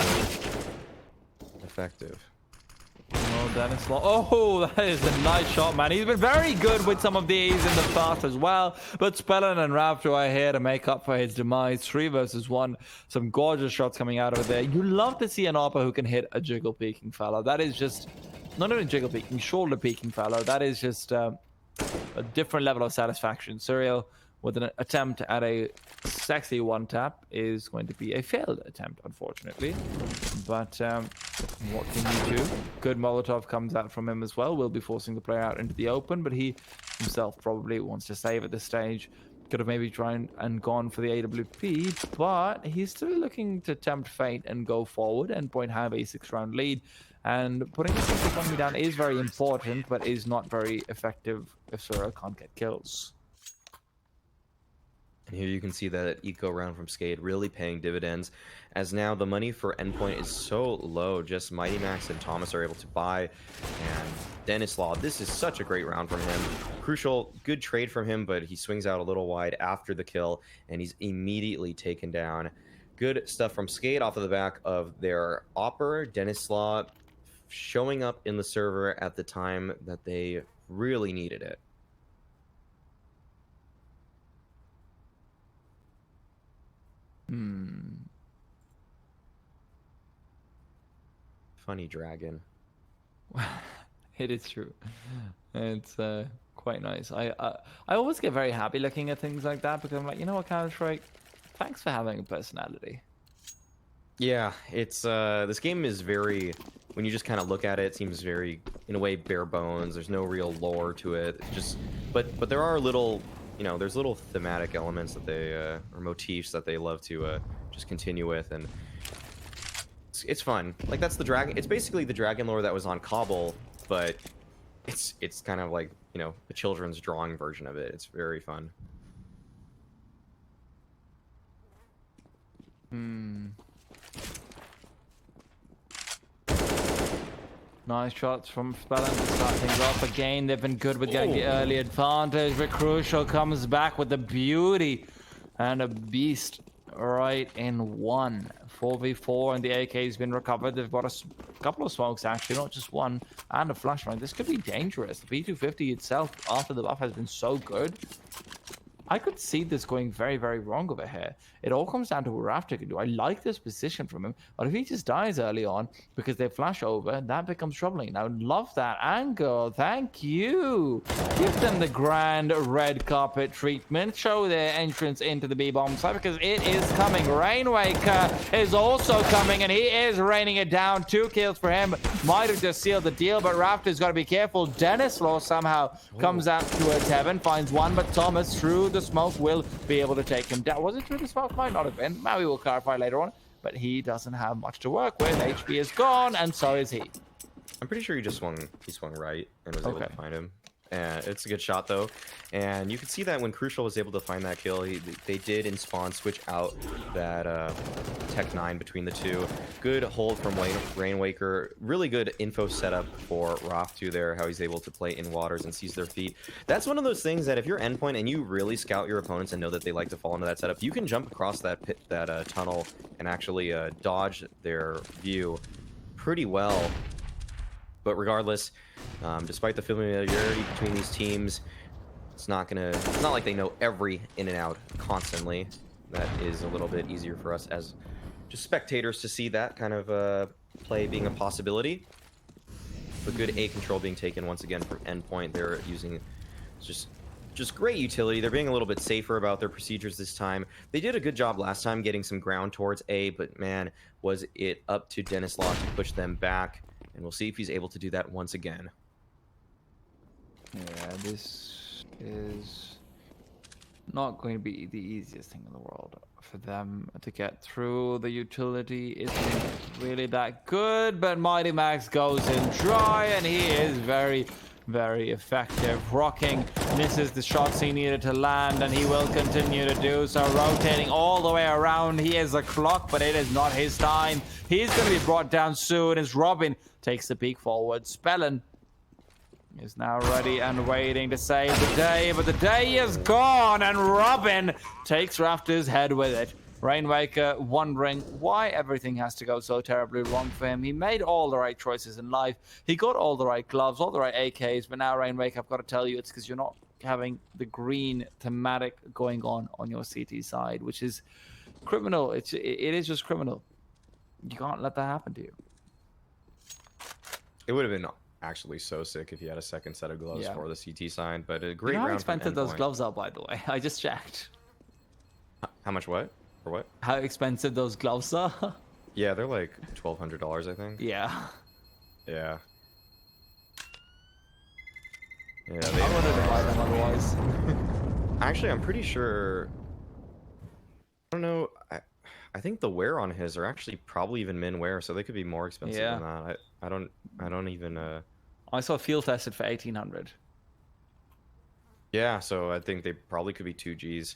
effective. Oh, Dennis Law. Oh, that is a nice shot, man. He's been very good with some of these in the past as well. But Spellen and Raptor are here to make up for his demise. 3 versus 1. Some gorgeous shots coming out of there. You love to see an AWPer who can hit a jiggle peeking fellow. That is just not only jiggle peeking, shoulder peeking fellow. That is just a different level of satisfaction. Surreal with an attempt at a sexy one-tap is going to be a failed attempt, unfortunately. But what can you do? Good Molotov comes out from him as well. Will be forcing the player out into the open, but he himself probably wants to save at this stage. Could have maybe tried and gone for the AWP, but he's still looking to tempt fate and go forward. Endpoint have a 6-round lead, and putting the economy down is very important, but is not very effective if Sura can't get kills. And here you can see that eco round from SKADE really paying dividends, as now the money for Endpoint is so low. Just Mighty Max and Thomas are able to buy, and Dennis Law, this is such a great round from him. Crucial, good trade from him, but he swings out a little wide after the kill, and he's immediately taken down. Good stuff from SKADE off of the back of their AWPer. Dennis Law showing up in the server at the time that they really needed it. funny dragon. It is true. It's quite nice. I always get very happy looking at things like that because I'm like, you know what, Counter-Strike, thanks for having a personality. Yeah, it's this game is very, when you just kind of look at it, it seems very, in a way, bare bones. There's no real lore to it. It's just, but there are little, you know, there's little thematic elements that they or motifs that they love to just continue with, and it's fun. Like that's the dragon. It's basically the dragon lore that was on Cobble, but it's kind of like, you know, a children's drawing version of it. It's very fun. Nice shots from Spellen to start things off. Again, they've been good with getting the early advantage, but Crucial comes back with the beauty and a beast right in one. 4v4, and the AK's been recovered. They've got a couple of smokes, actually, not just one, and a flashbang. This could be dangerous. The P250 itself, after the buff, has been so good. I could see this going very, very wrong over here. It all comes down to what Raptor can do. I like this position from him, but if he just dies early on because they flash over, that becomes troubling. Now, love that angle. Thank you. Give them the grand red carpet treatment. Show their entrance into the B-bomb site because it is coming. Rainwaker is also coming, and he is raining it down. 2 kills for him. Might have just sealed the deal, but Raptor's got to be careful. Dennis Law somehow comes out to a Tevin, finds one, but Thomas through the smoke will be able to take him down. Was it through the smoke? Might not have been. Maui will clarify later on, but he doesn't have much to work with. HP is gone, and so is he. I'm pretty sure he swung right and was able to find him. It's a good shot though, and you can see that when Crucial was able to find that kill, they did in spawn switch out that Tech 9 between the two. Good hold from Rainwaker. Really good info setup for Raftu there, how he's able to play in waters and seize their feet. That's one of those things that if you're Endpoint and you really scout your opponents and know that they like to fall into that setup, you can jump across that tunnel and actually dodge their view pretty well. But regardless, despite the familiarity between these teams, it's not like they know every in and out constantly. That is a little bit easier for us as just spectators to see that kind of play being a possibility. But good A control being taken once again from Endpoint. They're using just great utility. They're being a little bit safer about their procedures this time. They did a good job last time getting some ground towards A, but man, was it up to Dennis Law to push them back. And we'll see if he's able to do that once again. Yeah, this is not going to be the easiest thing in the world for them to get through. The utility isn't really that good, but Mighty Max goes in dry, and he is very, very effective. Rocking misses the shots he needed to land, and he will continue to do so, rotating all the way around. He is a clock, but it is not his time. He's going to be brought down soon as Robin takes the peek forward. Spellen is now ready and waiting to save the day, but the day is gone, and Robin takes Raptor's head with it. Rainwaker wondering why everything has to go so terribly wrong for him. He made all the right choices in life. He got all the right gloves, all the right AKs, but now Rainwaker, I've got to tell you, it's because you're not having the green thematic going on your CT side, which is criminal. It is just criminal. You can't let that happen to you. It would have been actually so sick if you had a second set of gloves for the CT side, but a great round. How round from expensive those Endpoint. gloves are, by the way? I just checked. How much what? For what? How expensive those gloves are? Yeah, they're like $1,200, I think. Yeah. Yeah. Yeah, I wanted to buy them otherwise. Actually, I'm pretty sure. I don't know. I think the wear on his are actually probably even min wear, so they could be more expensive than that. I don't even. I saw field tested for 1,800. Yeah, so I think they probably could be 2Gs.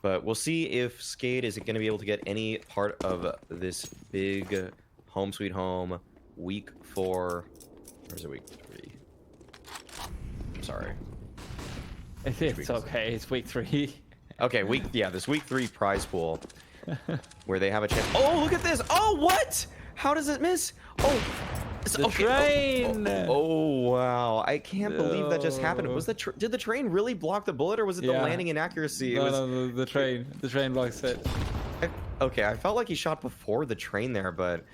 But we'll see if SKADE is going to be able to get any part of this big home sweet home week 4. Or is it week 3? I'm sorry. It's okay. It's week 3. Okay, this week 3 prize pool where they have a chance. Oh, look at this! Oh, what? How does it miss? Oh, the train! Oh, wow! I can't believe that just happened. Was did the train really block the bullet, or was it the landing inaccuracy? No, the train. The train blocks it. Okay, I felt like he shot before the train there, but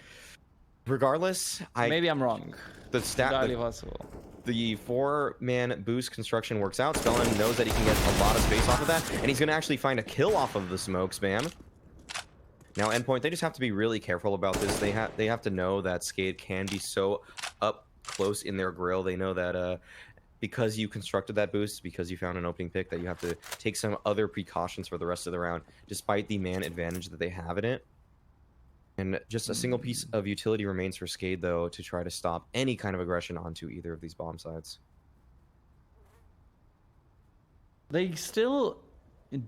Regardless, Maybe I'm wrong. the stat Entirely possible. the 4-man boost construction works out. Spellin knows that he can get a lot of space off of that, and he's going to actually find a kill off of the smoke spam. Now, Endpoint, they just have to be really careful about this. They have to know that SKADE can be so up close in their grill. They know that because you constructed that boost, because you found an opening pick, that you have to take some other precautions for the rest of the round, despite the man advantage that they have in it. And just a single piece of utility remains for SKADE, though, to try to stop any kind of aggression onto either of these bomb sites. They still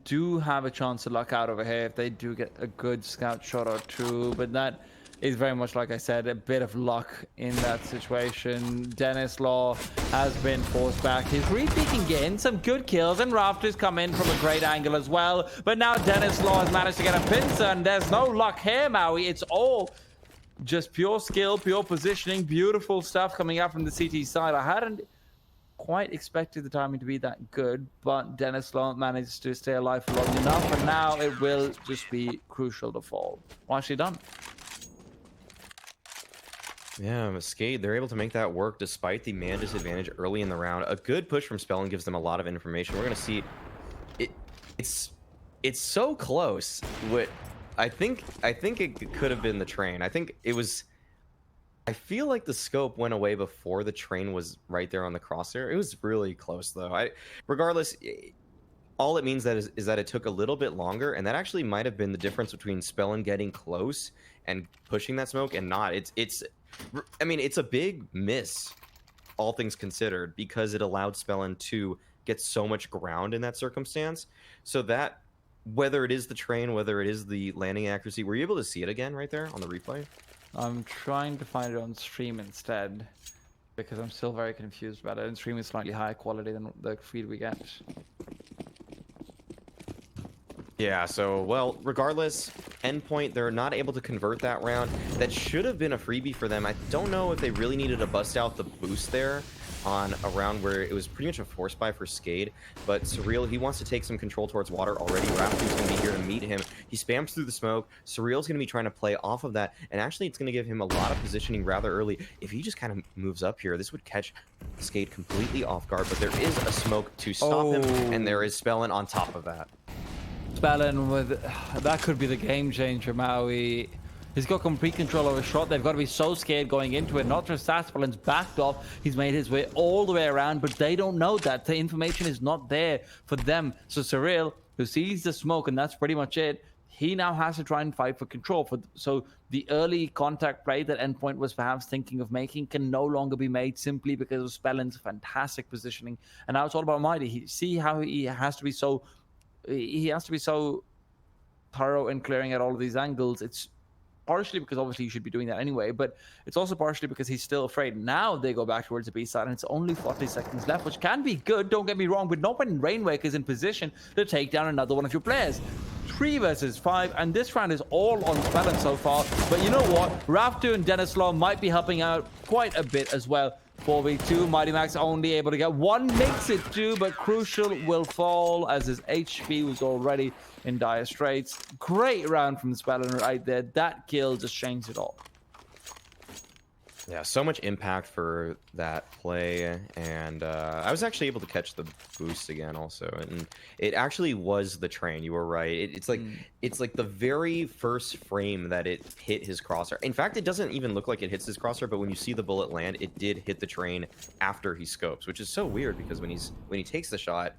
do have a chance to luck out over here if they do get a good scout shot or two, but that is very much, like I said, a bit of luck in that situation. Dennis Law has been forced back. His repeat can get in some good kills, and Rafters come in from a great angle as well. But now Dennis Law has managed to get a pincer, and there's no luck here, Maui. It's all just pure skill, pure positioning, beautiful stuff coming out from the CT side. I hadn't quite expected the timing to be that good, but Dennis Law managed to stay alive for long enough, and now it will just be crucial to fall. Well, actually done. Yeah, SKADE, they're able to make that work despite the man disadvantage early in the round. A good push from Spellin gives them a lot of information. We're going to see it's so close. What I think it could have been the train. I think it was. I feel like the scope went away before the train was right there on the crosshair. It was really close though. Regardless, all it means is that it took a little bit longer, and that actually might have been the difference between Spellin getting close and pushing that smoke and not. I mean, it's a big miss, all things considered, because it allowed Spellin to get so much ground in that circumstance. So that, whether it is the train, whether it is the landing accuracy, were you able to see it again right there on the replay? I'm trying to find it on stream instead, because I'm still very confused about it. And stream is slightly higher quality than the feed we get. Yeah, so, well, regardless, Endpoint, they're not able to convert that round. That should have been a freebie for them. I don't know if they really needed to bust out the boost there on a round where it was pretty much a force buy for SKADE, but Surreal, he wants to take some control towards water already. Raptor's going to be here to meet him. He spams through the smoke. Surreal's going to be trying to play off of that, and actually it's going to give him a lot of positioning rather early. If he just kind of moves up here, this would catch SKADE completely off guard, but there is a smoke to stop him, and there is Spellin on top of that. Spellin with that could be the game changer, Maui. He's got complete control over his shot. They've got to be so scared going into it. Not just that, Spellin's backed off. He's made his way all the way around, but they don't know that. The information is not there for them. So Surreal, who sees the smoke, and that's pretty much it, he now has to try and fight for control. So the early contact play that Endpoint was perhaps thinking of making can no longer be made simply because of Spellin's fantastic positioning. And now it's all about Mighty. See how he has to be so thorough in clearing out all of these angles. It's partially because obviously you should be doing that anyway, but it's also partially because he's still afraid. Now they go back towards the B side, and it's only 40 seconds left, which can be good, don't get me wrong, but not when Rainwaker's in position to take down another one of your players. 3 versus 5, and this round is all on Spellin so far. But you know what? Raftu and Dennis Law might be helping out quite a bit as well. 4v2, Mighty Max only able to get 1, makes it 2, but Crucial will fall as his HP was already in dire straits. Great round from Spellin right there. That kill just changed it all. Yeah, so much impact for that play, and I was actually able to catch the boost again also, and it actually was the train. You were right. It's like the very first frame that it hit his crosshair. In fact, it doesn't even look like it hits his crosshair, but when you see the bullet land, it did hit the train after he scopes, which is so weird because when he takes the shot,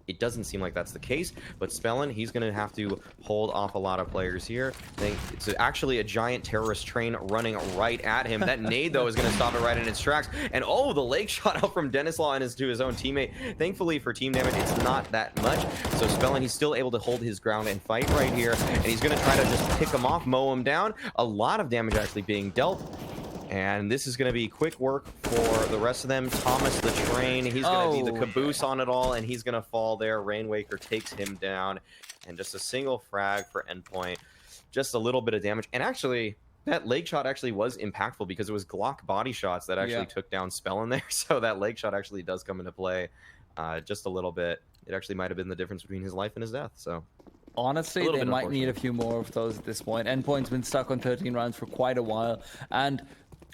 it doesn't seem like that's the case, but Spellin, he's going to have to hold off a lot of players here. I think it's actually a giant terrorist train running right at him. That nade, though, is going to stop it right in its tracks. And oh, the leg shot out from Dennis Law and to his own teammate. Thankfully for team damage, it's not that much. So Spellin, he's still able to hold his ground and fight right here. And he's going to try to just pick him off, mow him down. A lot of damage actually being dealt. And this is going to be quick work for the rest of them. Thomas the Train, he's going to be the caboose on it all, and he's going to fall there. Rainwaker takes him down, and just a single frag for Endpoint. Just a little bit of damage. And actually, that leg shot actually was impactful because it was Glock body shots that actually took down Spellin there. So that leg shot actually does come into play just a little bit. It actually might have been the difference between his life and his death. So honestly, they might need a few more of those at this point. Endpoint's been stuck on 13 rounds for quite a while, and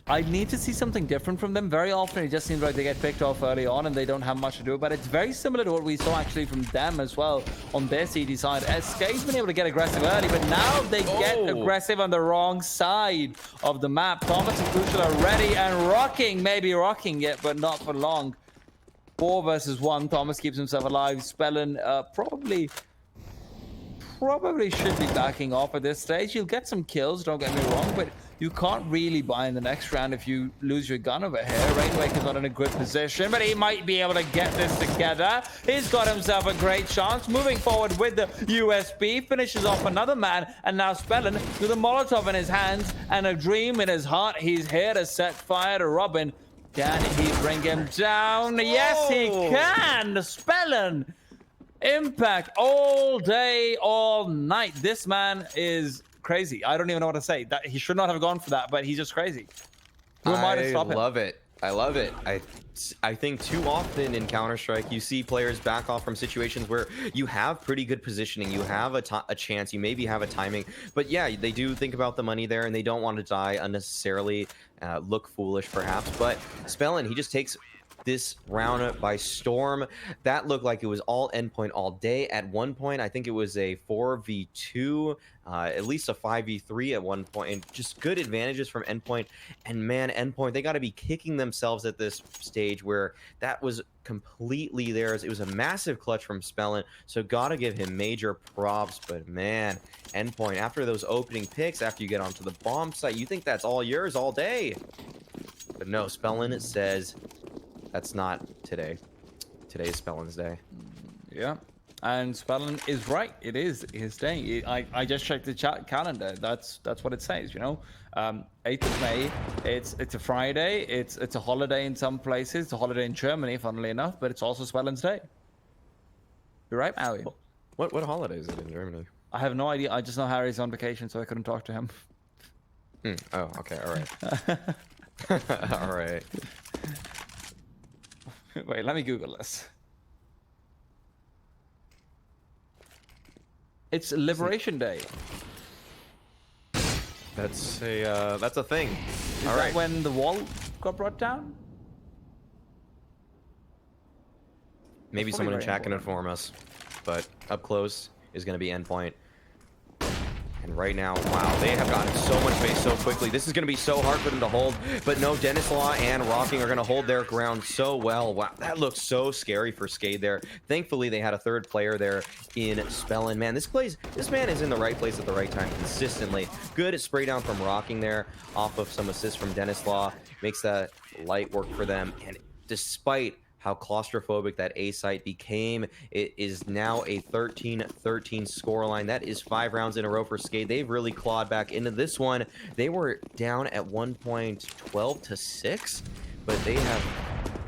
I need to see something different from them. Very often, it just seems like they get picked off early on and they don't have much to do about it. It's very similar to what we saw actually from them as well on their CD side. SKADE's been able to get aggressive early, but now they get aggressive on the wrong side of the map. Thomas and Crucial are ready and rocking, maybe rocking it, but not for long. 4 versus 1. Thomas keeps himself alive. Spellin probably should be backing off at this stage. You'll get some kills, don't get me wrong, but you can't really buy in the next round if you lose your gun over here. Rainwaker's not in a good position, but he might be able to get this together. He's got himself a great chance. Moving forward with the USB, finishes off another man, and now Spellin with a Molotov in his hands and a dream in his heart. He's here to set fire to Robin. Can he bring him down? Yes, he can! Spellin! Impact all day, all night. This man is crazy. I don't even know what to say. That he should not have gone for that, but he's just crazy. Who am I to stop him? I love it. I love it. I think too often in Counter-Strike, you see players back off from situations where you have pretty good positioning, you have a chance, you maybe have a timing, but yeah, they do think about the money there and they don't want to die unnecessarily, look foolish perhaps, but Spellin, he just takes this round by storm. That looked like it was all Endpoint all day. At one point, I think it was a 4v2, at least a 5v3 at one point, and just good advantages from Endpoint. And man, Endpoint, they got to be kicking themselves at this stage where that was completely theirs. It was a massive clutch from Spellin, so got to give him major props. But man, Endpoint, after those opening picks, after you get onto the bomb site, you think that's all yours all day. But no, Spellin says, that's not today. Today is Spellin's day. Yeah, and Spellin is right. It is his day. I just checked the chat calendar. That's what it says. You know, 8th of May. It's a Friday. It's a holiday in some places. It's a holiday in Germany, funnily enough. But it's also Spellin's day. You're right, Maui. What holiday is it in Germany? I have no idea. I just know Harry's on vacation, so I couldn't talk to him. Oh, okay. All right. All right. Wait, let me Google this. It's Liberation Day. That's a thing. Is that when the wall got brought down? Maybe someone in chat can inform us, but up close is going to be Endpoint. And right now, wow, they have gotten so much space so quickly. This is going to be so hard for them to hold. But no, Denislaw and Rocking are going to hold their ground so well. Wow, that looks so scary for SKADE there. Thankfully, they had a third player there in Spellin. Man, this man is in the right place at the right time consistently. Good spray down from Rocking there off of some assists from Denislaw. Makes that light work for them. And despite how claustrophobic that A site became, it is now a 13-13 scoreline. That is 5 rounds in a row for SKADE. They've really clawed back into this one. They were down at one point 12-6, but they have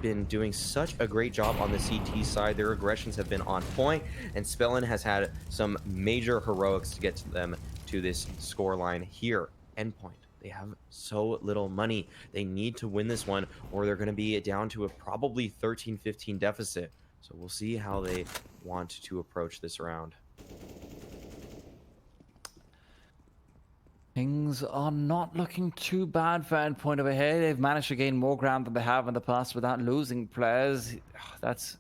been doing such a great job on the CT side. Their aggressions have been on point, and Spellin has had some major heroics to get them to this scoreline here. Endpoint. They have so little money. They need to win this one, or they're going to be down to a probably 13-15 deficit. So we'll see how they want to approach this round. Things are not looking too bad for Endpoint over here. They've managed to gain more ground than they have in the past without losing players. That's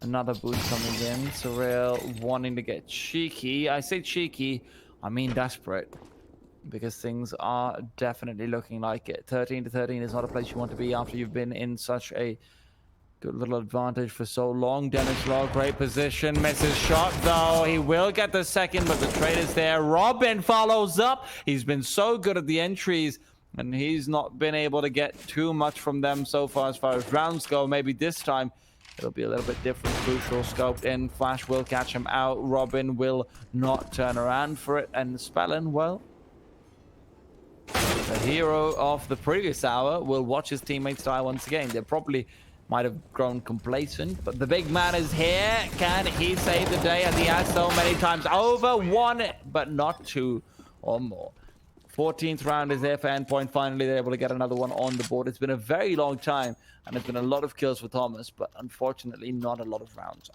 another boost coming in. Surreal wanting to get cheeky. I say cheeky, I mean desperate, because things are definitely looking like it. 13-13 is not a place you want to be after you've been in such a good little advantage for so long. Denislaw, great position, misses shot though. He will get the second, but the trade is there. Robin follows up. He's been so good at the entries, and he's not been able to get too much from them so far as rounds go. Maybe this time it'll be a little bit different. Crucial scoped in. Flash will catch him out. Robin will not turn around for it. And Spellin, well, the hero of the previous hour will watch his teammates die once again. They probably might have grown complacent, but the big man is here. Can he save the day, as he has so many times over? 1, but not 2 or more. 14th round is there for Endpoint. Finally, they're able to get another one on the board. It's been a very long time, and there's been a lot of kills for Thomas, but unfortunately, not a lot of rounds.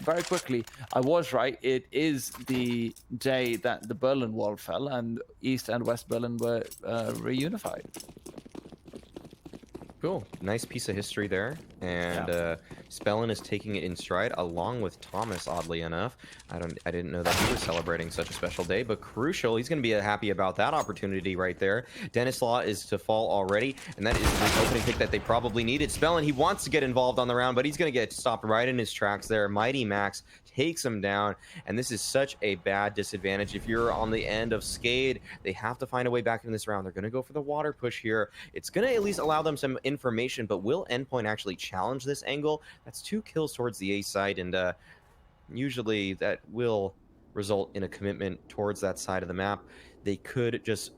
Very quickly, I was right. It is the day that the Berlin wall fell and East and West Berlin were reunified. Cool. Nice piece of history there. And Spellin is taking it in stride along with Thomas, oddly enough. I didn't know that he was celebrating such a special day, but crucial. He's going to be happy about that opportunity right there. Dennis Law is to fall already, and that is the opening pick that they probably needed. Spellin, he wants to get involved on the round, but he's going to get stopped right in his tracks there. Mighty Max takes him down, and this is such a bad disadvantage. If you're on the end of SKADE, they have to find a way back in this round. They're going to go for the water push here. It's going to at least allow them some information, but will Endpoint actually challenge this angle? That's 2 kills towards the A side, and usually that will result in a commitment towards that side of the map. They could just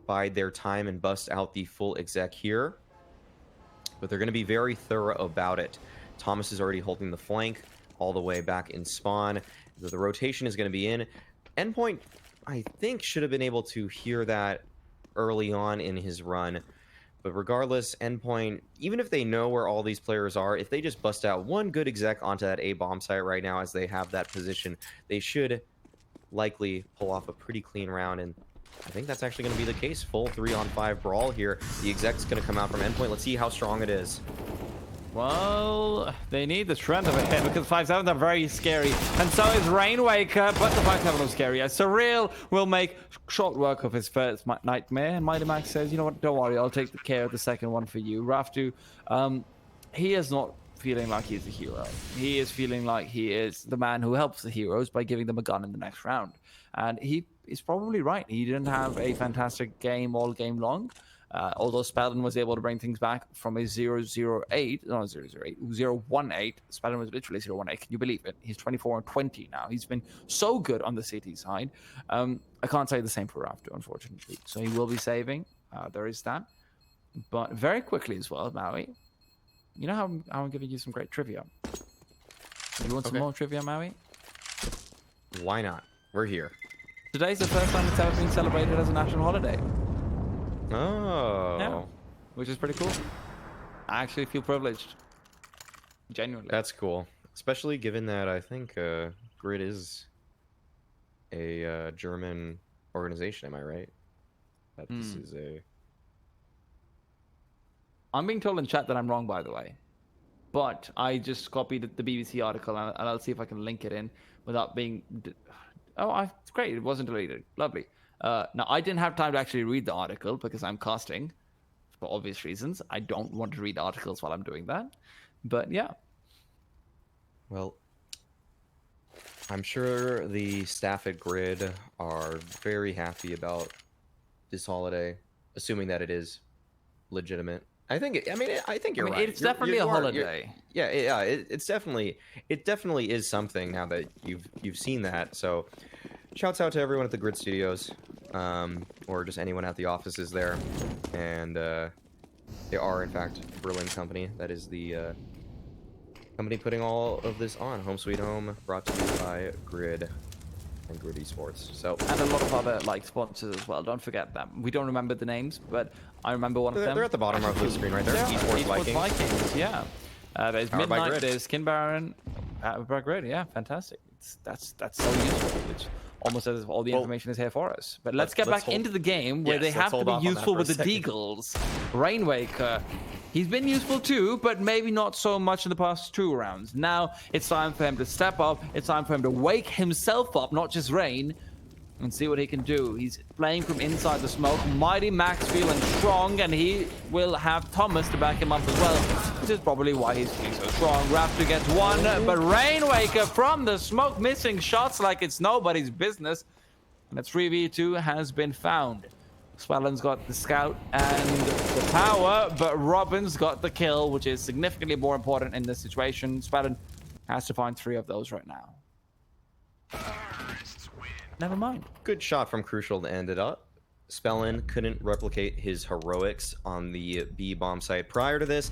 bide their time and bust out the full exec here, but they're going to be very thorough about it. Thomas is already holding the flank all the way back in spawn. The rotation is going to be in. Endpoint, I think, should have been able to hear that early on in his run. But regardless, Endpoint, even if they know where all these players are, if they just bust out one good exec onto that A bomb site right now as they have that position, they should likely pull off a pretty clean round. And I think that's actually going to be the case. Full 3-on-5 brawl here. The exec's going to come out from Endpoint. Let's see how strong it is. Well, they need the strength of a hit because 5-7 are very scary, and so is Rainwaker, but the 5-7 is scary. Surreal will make short work of his first nightmare, and Mighty Max says, you know what, don't worry, I'll take care of the second one for you. Raftu, he is not feeling like he's a hero. He is feeling like he is the man who helps the heroes by giving them a gun in the next round. And he is probably right. He didn't have a fantastic game all game long. Although Spellin was able to bring things back from a 0-0-8, no, 0-0-8, 0-1-8. Spellin was literally 0-1-8. Can you believe it? He's 24-20 now. He's been so good on the CT side. I can't say the same for Raftu, unfortunately. So he will be saving. There is that. But very quickly as well, Maui. You know how I'm giving you some great trivia? You want some more trivia, Maui? Why not? We're here. Today's the first time it's ever been celebrated as a national holiday. Oh. Yeah, which is pretty cool. I actually feel privileged. Genuinely. That's cool. Especially given that I think Grid is a German organization, am I right? That this is a... I'm being told in chat that I'm wrong, by the way. But I just copied the BBC article, and I'll see if I can link it in without being... it's great. It wasn't deleted. Lovely. Now, I didn't have time to actually read the article because I'm casting for obvious reasons. I don't want to read articles while I'm doing that. But yeah. Well, I'm sure the staff at Grid are very happy about this holiday, assuming that it is legitimate. I think you're right. It's definitely a holiday. Yeah, it definitely is something now that you've seen that. So, shouts out to everyone at the Grid Studios, or just anyone at the offices there, and they are in fact a Berlin company. That is the company putting all of this on. Home Sweet Home, brought to you by Grid and Grid Esports. So, and a lot of other sponsors as well. Don't forget them. We don't remember the names, but I remember one of them. They're at the bottom of the screen right there. Esports Vikings. Yeah. There's Powered by Midnight. Grid. There's Skin Baron. Powered by Grid. Yeah, fantastic. That's so useful. It's almost as if all the information is here for us. But let's get back into the game where they have to be useful with the Deagles. Rainwaker. He's been useful too, but maybe not so much in the past 2 rounds. Now it's time for him to step up. It's time for him to wake himself up, not just Rain, and see what he can do. He's playing from inside the smoke. Mighty Max feeling strong, and he will have Thomas to back him up as well, which is probably why he's feeling so strong. Raptor gets one, but Rainwaker from the smoke missing shots like it's nobody's business. And a 3v2 has been found. Spellin's got the scout and the power, but Robin's got the kill, which is significantly more important in this situation. Spellin has to find 3 of those right now. Never mind. Good shot from Crucial to end it up. Spellin couldn't replicate his heroics on the B bomb site prior to this.